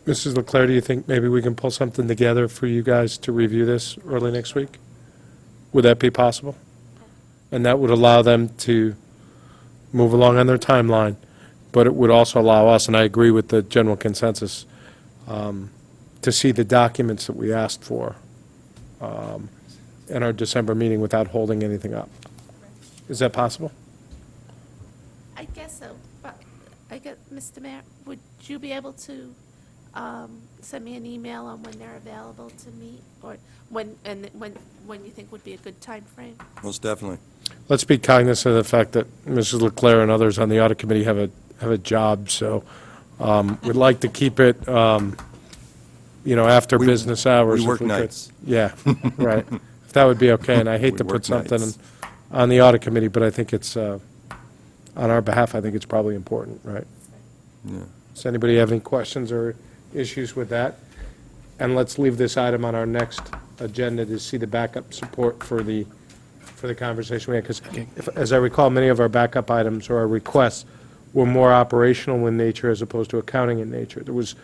Mrs. Leclerc, do you think maybe we can pull something together for you guys to review this early next week? Would that be possible? And that would allow them to move along on their timeline, but it would also allow us, and I agree with the general consensus, to see the documents that we asked for in our December meeting without holding anything up. Is that possible? I guess so, but I guess, Mr. Mayor, would you be able to send me an email on when they're available to meet, or when you think would be a good time frame? Most definitely. Let's be cognizant of the fact that Mrs. Leclerc and others on the audit committee have a job, so we'd like to keep it, after We- business hours. we if work could. nights. Yeah, right. If that would be okay, and I hate We to work put something nights. on the audit committee, but I think it's, on our behalf, I think it's probably important, right? Yeah. Does anybody have any questions or issues with that? And let's leave this item on our next agenda to see the backup support for the conversation we had, because as I recall, many of our backup items or our requests were more operational in nature as opposed to accounting in nature. There was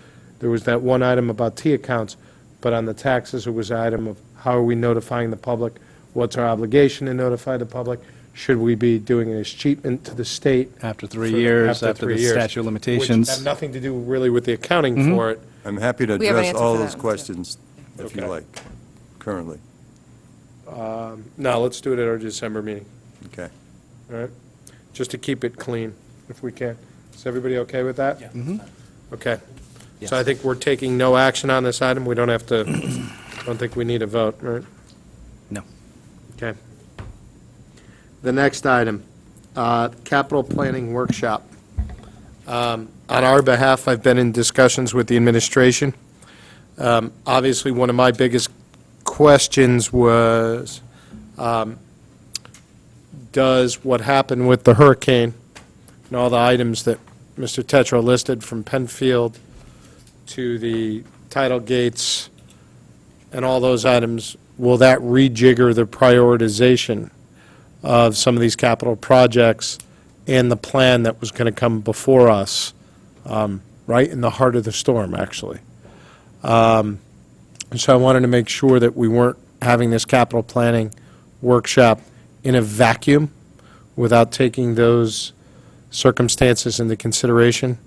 that one item about T accounts, but on the taxes, it was an item of how are we notifying the public? What's our obligation to notify the public? Should we be doing an escheatment to the state? After 3 for- years, after 3 the years, statute of Which limitations. have nothing to do really with the accounting for it. I'm happy to We have an address answer all for those that one, too. questions, if you Okay. like, currently. No, let's do it at our December meeting, Okay. all right? Just to keep it clean, if we can. Is everybody okay with that? Yeah. Okay. So I think we're taking no action on this item. We don't have to, don't think we need a vote, right? No. Okay. The next item, capital planning workshop. On our behalf, I've been in discussions with the administration. Obviously, one of my biggest questions was, does what happened with the hurricane and all the items that Mr. Tetra listed, from Penfield to the tidal gates and all those items, will that rejigger the prioritization of some of these capital projects and the plan that was going to come before us, right in the heart of the storm, actually? So I wanted to make sure that we weren't having this capital planning workshop in a vacuum without taking those circumstances into consideration.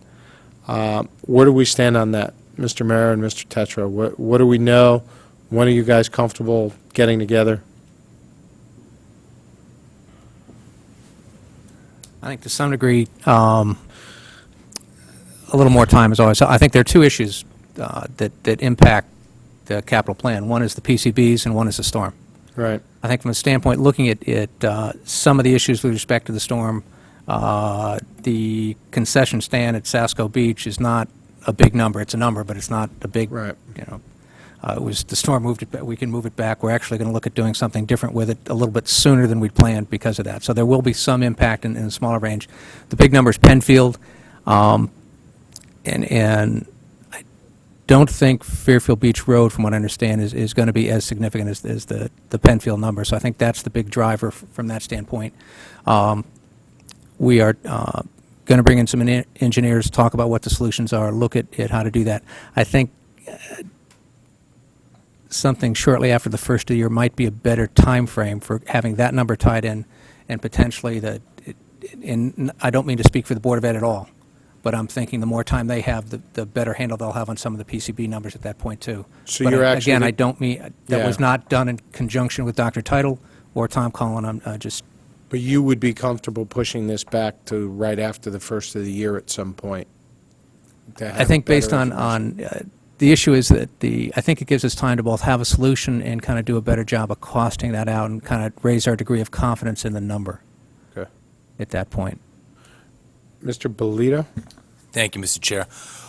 Where do we stand on that, Mr. Mayor and Mr. Tetra? What do we know? When are you guys comfortable getting together? I think to some degree, a little more time is always, I think there are two issues that impact the capital plan. One is the PCBs and one is the storm. Right. I think from the standpoint, looking at some of the issues with respect to the storm, the concession stand at Sasco Beach is not a big number. It's a number, but it's not a big, Right. It was, the storm moved it back. We can move it back. We're actually going to look at doing something different with it a little bit sooner than we'd planned because of that. So there will be some impact in a smaller range. The big number is Penfield, and I don't think Fairfield Beach Road, from what I understand, is going to be as significant as the Penfield number. So I think that's the big driver from that standpoint. We are going to bring in some engineers, talk about what the solutions are, look at how to do that. I think something shortly after the first of the year might be a better time frame for having that number tied in, and potentially and I don't mean to speak for the Board of Ed at all, but I'm thinking the more time they have, the better handle they'll have on some of the PCB numbers at that point, too. So But you're actually again, the- I don't mean, that was Yeah. not done in conjunction with Dr. Title or Tom Cullen. I'm just, But you would be comfortable pushing this back to right after the first of the year at some point? to I have think based better on, information? the issue is that I think it gives us time to both have a solution and kind of do a better job of costing that out and kind of raise our degree of confidence in the number Okay. at that point. Mr. Bolito? Thank you, Mr. Chair.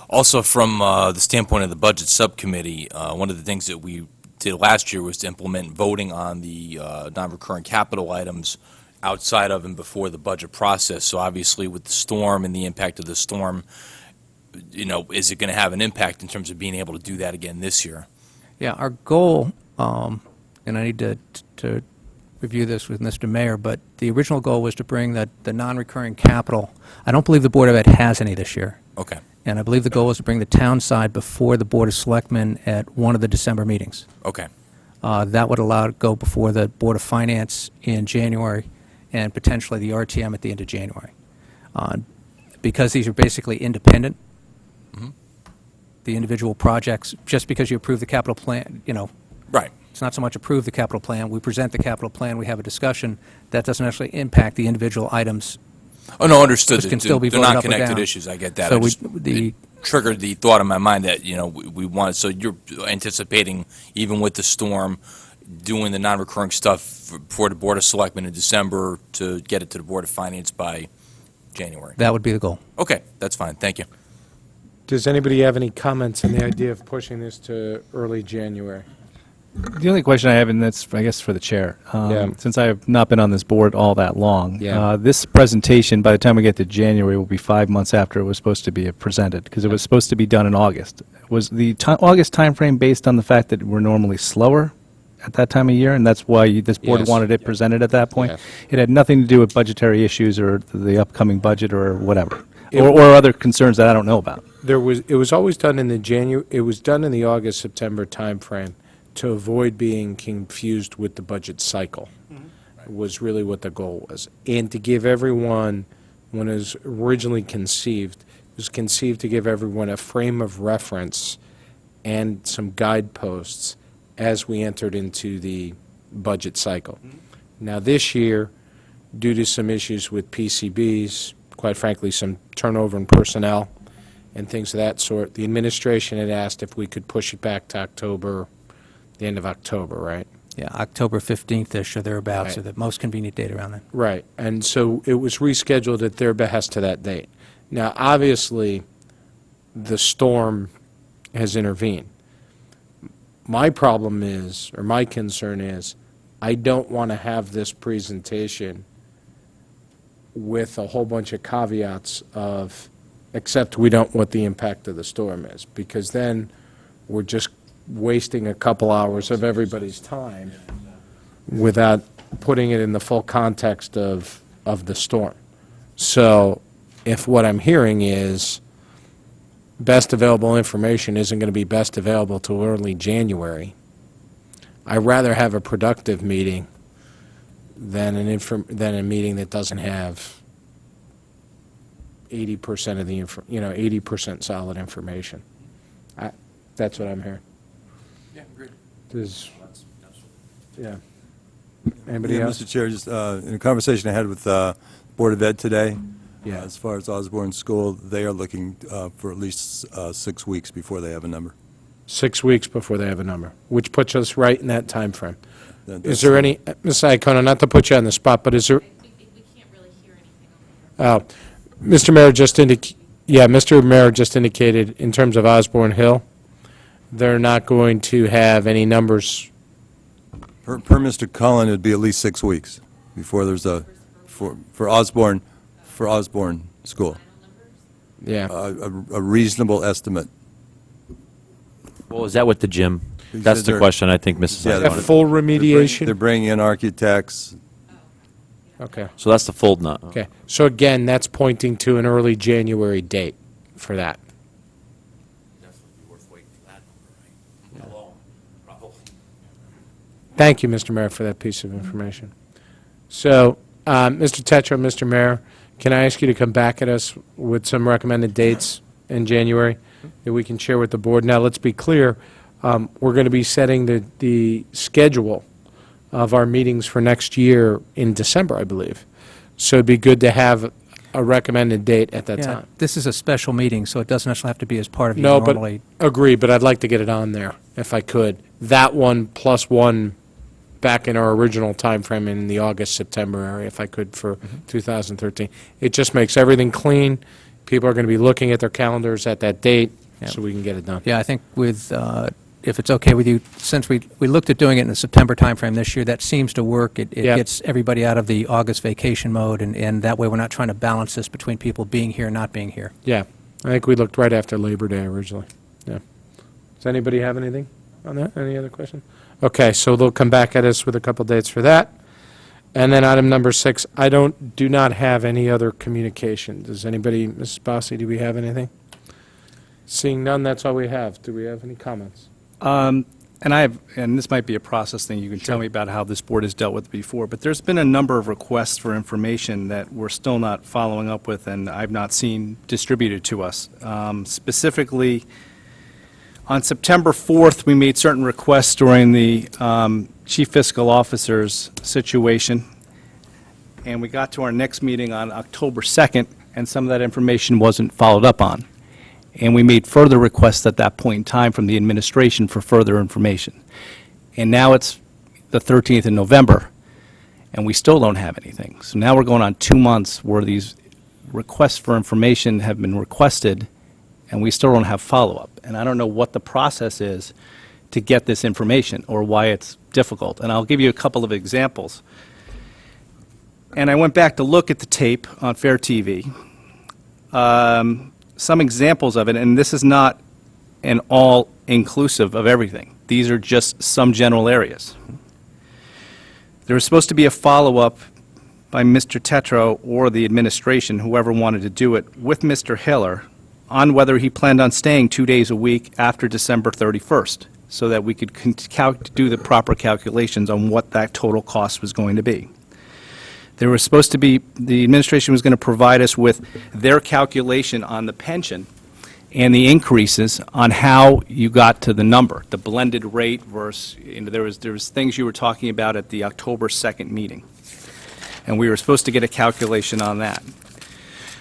Also, from the standpoint of the Budget Subcommittee, one of the things that we did last year was to implement voting on the non-recurring capital items outside of and before the budget process. So obviously, with the storm and the impact of the storm, is it going to have an impact in terms of being able to do that again this year? Yeah, our goal, and I need to review this with Mr. Mayor, but the original goal was to bring the non-recurring capital. I don't believe the Board of Ed has any this year. Okay. And I believe the goal is to bring the town side before the Board of Selectmen at one of the December meetings. Okay. That would allow it to go before the Board of Finance in January and potentially the RTM at the end of January. Because these are basically independent, the individual projects, just because you approve the capital plan, Right. it's not so much approve the capital plan, we present the capital plan, we have a discussion, that doesn't actually impact the individual items. Oh, no, understood. Which can still be They're voted not up or connected down. issues. I get that. So I we- just- the- it triggered the thought in my mind that, we wanted, so you're anticipating, even with the storm, doing the non-recurring stuff for the Board of Selectmen in December to get it to the Board of Finance by January. That would be the goal. Okay, that's fine. Thank you. Does anybody have any comments on the idea of pushing this to early January? The only question I have, and that's, I guess, for the chair, Yeah. since I have not been on this board all that long, Yeah. this presentation, by the time we get to January, will be 5 months after it was supposed to be presented, because it was supposed to be done in August. Was the August timeframe based on the fact that we're normally slower at that time of year, and that's why this board Yes. wanted it presented at that point? Yes. It had nothing to do with budgetary issues or the upcoming budget or whatever, It- or other concerns that I don't know about. It was always done in the August, September timeframe to avoid being confused with the budget cycle. Was really what the goal was. And to give everyone, when it was originally conceived, it was conceived to give everyone a frame of reference and some guideposts as we entered into the budget cycle. Now, this year, due to some issues with PCBs, quite frankly, some turnover in personnel, and things of that sort. The administration had asked if we could push it back to October, the end of October, right? Yeah, October 15th-ish or thereabouts, or Right. the most convenient date around then. Right, and so it was rescheduled at their behest to that date. Now, obviously, the storm has intervened. My problem is, or my concern is, I don't want to have this presentation with a whole bunch of caveats of, except we don't know what the impact of the storm is, because then we're just wasting a couple hours of everybody's time without putting it in the full context of the storm. So if what I'm hearing is best available information isn't going to be best available till early January, I'd rather have a productive meeting than than a meeting that doesn't have 80% of the 80% solid information. That's what I'm hearing. Yeah, agreed. Yeah. Anybody Yeah, else? Mr. Chair, just in a conversation I had with Board of Ed today, Yeah. as far as Osborne School, they are looking for at least 6 weeks before they have a number. 6 weeks before they have a number, which puts us right in that time frame. That- Is that's- there any, Ms. Iacono, not to put you on the spot, but is there? We can't really hear anything. Mr. Mayor Mr. Mayor just indicated, in terms of Osborne Hill, they're not going to have any numbers. Per Mr. Cullen, it'd be at least 6 weeks before there's for Osborne School. Yeah. A reasonable estimate. Well, is that what the gym? That's the they're- question I think Mrs. Yeah, Hyde they're- A wanted. full They're remediation? bringing in architects. Okay, So that's the fold nut. okay. So again, that's pointing to an early January date for that. Thank you, Mr. Mayor, for that piece of information. So, Mr. Tetra, Mr. Mayor, can I ask you to come back at us with some recommended dates in January that we can share with the board? Now, let's be clear, we're going to be setting the schedule of our meetings for next year in December, I believe. So it'd be good to have a recommended date at that Yeah, time. this is a special meeting, so it doesn't necessarily have to be as part of your No, but, normally. agree, but I'd like to get it on there, if I could. That one plus one back in our original timeframe in the August, September area, if I could, for 2013. It just makes everything clean. People are going to be looking at their calendars at that date, so we can get it done. Yeah, I think with, if it's okay with you, since we looked at doing it in the September timeframe this year, that seems to work. It Yeah. gets everybody out of the August vacation mode, and that way we're not trying to balance this between people being here and not being here. Yeah, I think we looked right after Labor Day originally. Yeah. Does anybody have anything on that? Any other question? Okay, so they'll come back at us with a couple dates for that. And then item number 6, I do not have any other communication. Does anybody, Mrs. Bossi, do we have anything? Seeing none, that's all we have. Do we have any comments? And this might be a process thing, you can tell me about how this board has dealt with before, but there's been a number of requests for information that we're still not following up with, and I've not seen distributed to us. Specifically, on September 4th, we made certain requests during the Chief Fiscal Officer's situation, and we got to our next meeting on October 2nd, and some of that information wasn't followed up on. And we made further requests at that point in time from the administration for further information. And now it's the 13th of November, and we still don't have anything. So now we're going on 2 months where these requests for information have been requested, and we still don't have follow-up. And I don't know what the process is to get this information or why it's difficult. And I'll give you a couple of examples. And I went back to look at the tape on Fair TV. Some examples of it, and this is not an all-inclusive of everything. These are just some general areas. There was supposed to be a follow-up by Mr. Tetro or the administration, whoever wanted to do it, with Mr. Hiller on whether he planned on staying 2 days a week after December 31st, so that we could do the proper calculations on what that total cost was going to be. There was supposed to be, the administration was going to provide us with their calculation on the pension and the increases on how you got to the number, the blended rate versus, there was things you were talking about at the October 2nd meeting. And we were supposed to get a calculation on that.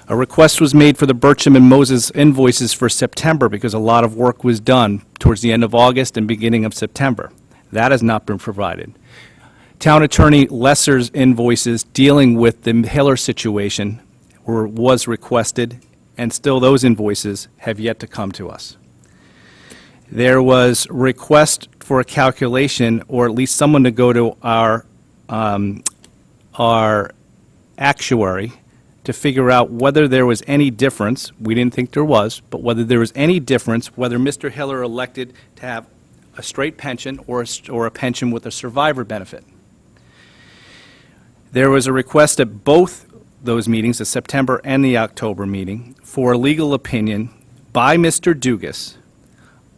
A request was made for the Burcham and Moses invoices for September because a lot of work was done towards the end of August and beginning of September. That has not been provided. Town Attorney Lesser's invoices dealing with the Hiller situation was requested, and still those invoices have yet to come to us. There was request for a calculation, or at least someone to go to our actuary to figure out whether there was any difference. We didn't think there was, but whether there was any difference, whether Mr. Hiller elected to have a straight pension or a pension with a survivor benefit. There was a request at both those meetings, the September and the October meeting, for a legal opinion by Mr. Dugas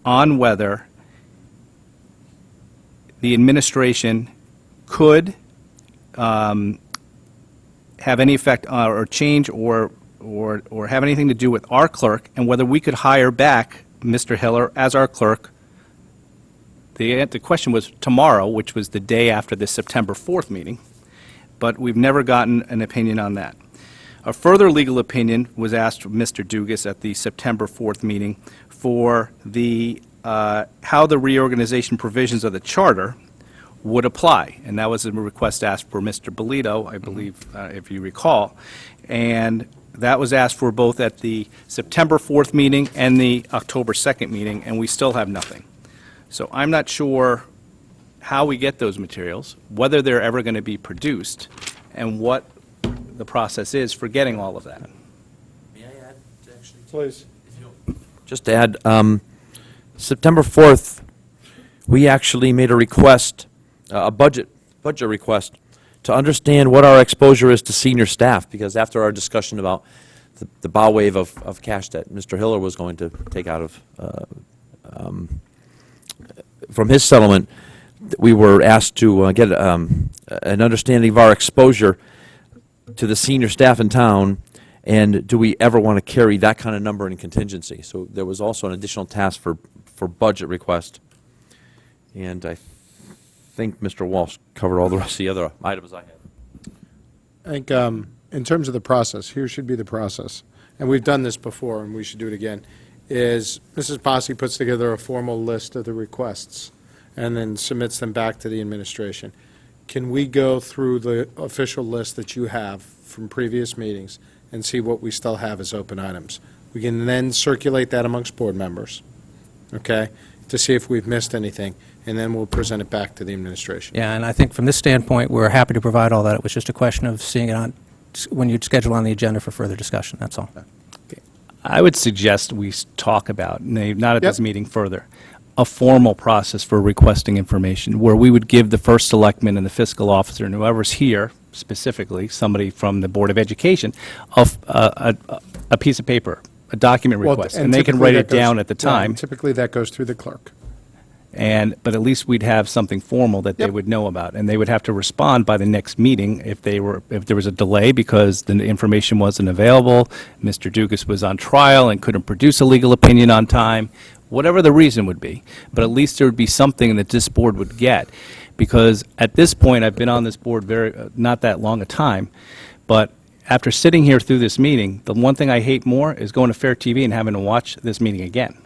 on whether the administration could have any effect or change or have anything to do with our clerk, and whether we could hire back Mr. Hiller as our clerk. The question was tomorrow, which was the day after the September 4th meeting, but we've never gotten an opinion on that. A further legal opinion was asked of Mr. Dugas at the September 4th meeting for the how the reorganization provisions of the charter would apply, and that was a request asked for Mr. Bolito, I believe, if you recall, and that was asked for both at the September 4th meeting and the October 2nd meeting, and we still have nothing. So I'm not sure how we get those materials, whether they're ever going to be produced, and what the process is for getting all of that. May I add, actually? Please. Just to add, September 4th, we actually made a request, a budget request, to understand what our exposure is to senior staff, because after our discussion about the bow wave of cash that Mr. Hiller was going to take out of, from his settlement, we were asked to get an understanding of our exposure to the senior staff in town, and do we ever want to carry that kind of number in contingency? So there was also an additional task for budget request, and I think Mr. Walsh covered all the rest of the other items I had. I think in terms of the process, here should be the process, and we've done this before, and we should do it again, is Mrs. Posse puts together a formal list of the requests and then submits them back to the administration. Can we go through the official list that you have from previous meetings and see what we still have as open items? We can then circulate that amongst board members, okay, to see if we've missed anything, and then we'll present it back to the administration. Yeah, and I think from this standpoint, we're happy to provide all that. It was just a question of seeing it on, when you'd schedule on the agenda for further discussion, that's all. I would suggest we talk about, not at this Yep. meeting further, a formal process for requesting information, where we would give the first selectman and the fiscal officer, and whoever's here specifically, somebody from the Board of Education, a piece of paper, a document Well, request, and they can typically write that it down goes- at the yeah, time. Typically, that goes through the clerk. But at least we'd have something formal that they Yep. would know about, and they would have to respond by the next meeting if there was a delay because the information wasn't available, Mr. Dugas was on trial and couldn't produce a legal opinion on time, whatever the reason would be. But at least there would be something that this board would get, because at this point, I've been on this board not that long a time, but after sitting here through this meeting, the one thing I hate more is going to Fair TV and having to watch this meeting again,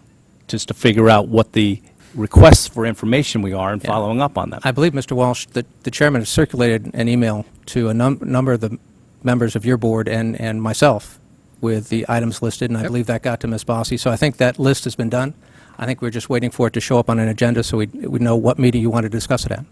just to figure out what the requests for information we are and following up on them. I believe, Mr. Walsh, that the chairman has circulated an email to a number of the members of your board and myself with the items listed, and I believe that got to Ms. Bossy. So I think that list has been done. I think we're just waiting for it to show up on an agenda so we know what meeting you want to discuss it at.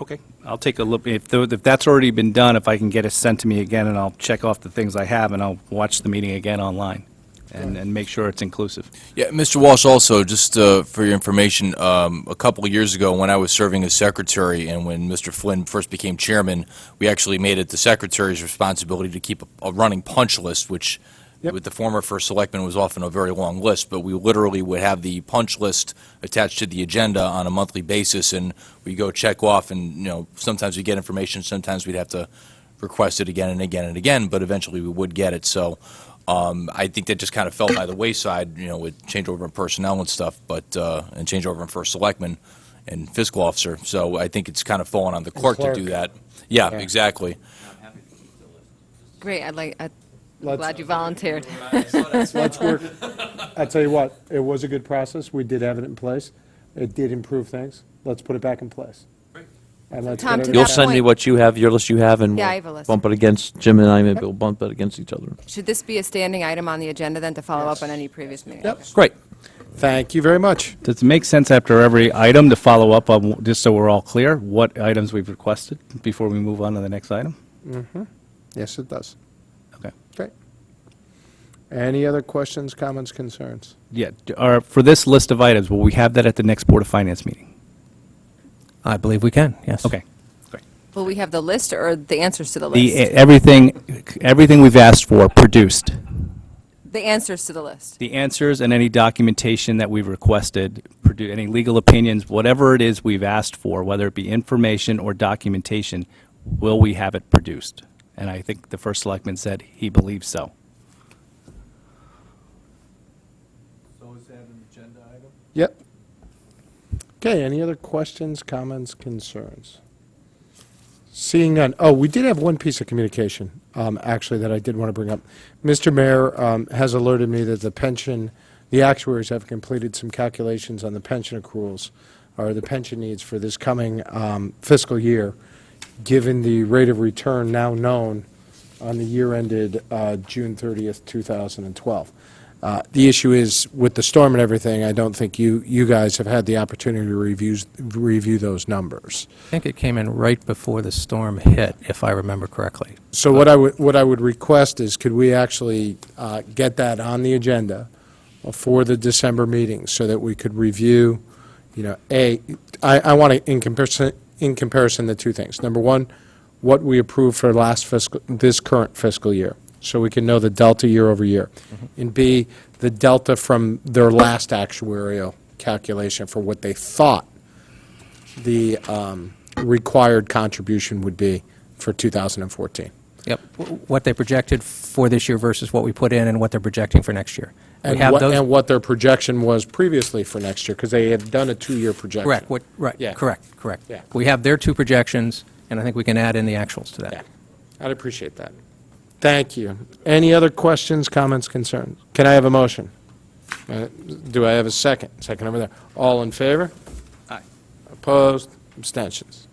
Okay, I'll take a look. If that's already been done, if I can get it sent to me again, and I'll check off the things I have, and I'll watch the meeting again online and make sure it's inclusive. Yeah, Mr. Walsh, also, just for your information, a couple of years ago, when I was serving as secretary and when Mr. Flynn first became chairman, we actually made it the secretary's responsibility to keep a running punch list, which with the former first selectman was often a very long list, but we literally would have the punch list attached to the agenda on a monthly basis, and we go check off, and, you know, sometimes we get information, sometimes we'd have to request it again and again and again, but eventually we would get it. So I think that just kind of fell by the wayside, you know, with changeover in personnel and stuff, but and changeover in first selectman and fiscal officer. So I think it's kind of fallen on the clerk to do that. Yeah, exactly. Great, let's, Glad you volunteered. let's work. I tell you what, it was a good process. We did have it in place. It did improve things. Let's put it back in place. And let's Tom, get to it. that You'll send me point- what you have, your list you have, and Yeah, I we'll have a list. bump it against, Jim and I, maybe we'll bump it against each other. Should this be a standing item on the agenda then to follow up on any previous meeting? Yep. Great. Thank you very much. Does it make sense after every item to follow up on, just so we're all clear, what items we've requested before we move on to the next item? Yes, it does. Okay. Okay. Any other questions, comments, concerns? Yeah, for this list of items, will we have that at the next Board of Finance meeting? I believe we can, yes. Okay, great. Will we have the list or the answers to the The, list? everything we've asked for produced. The answers to the list. The answers and any documentation that we've requested, any legal opinions, whatever it is we've asked for, whether it be information or documentation, will we have it produced? And I think the first selectman said he believes so. So is that an agenda item? Yep. Okay, any other questions, comments, concerns? Seeing none. Oh, we did have one piece of communication, actually, that I did want to bring up. Mr. Mayor has alerted me that the actuaries have completed some calculations on the pension accruals, or the pension needs for this coming fiscal year, given the rate of return now known on the year ended June 30th, 2012. The issue is, with the storm and everything, I don't think you guys have had the opportunity to review those numbers. I think it came in right before the storm hit, if I remember correctly. So what I would request is, could we actually get that on the agenda for the December meeting, so that we could review, I want to, in comparison, the two things. Number one, what we approved for this current fiscal year, so we can know the delta year over year. And B, the delta from their last actuarial calculation for what they thought the required contribution would be for 2014. Yep, what they projected for this year versus what we put in and what they're projecting for next year. We And have those. what their projection was previously for next year, because they had done a 2-year projection. Correct, right, Yeah. correct. Yeah. We have their two projections, and I think we can add in the actuals to Yeah, that. I'd appreciate that. Thank you. Any other questions, comments, concerns? Can I have a motion? Do I have a second? Second over there. All in favor? Aye. Opposed? Abstentions?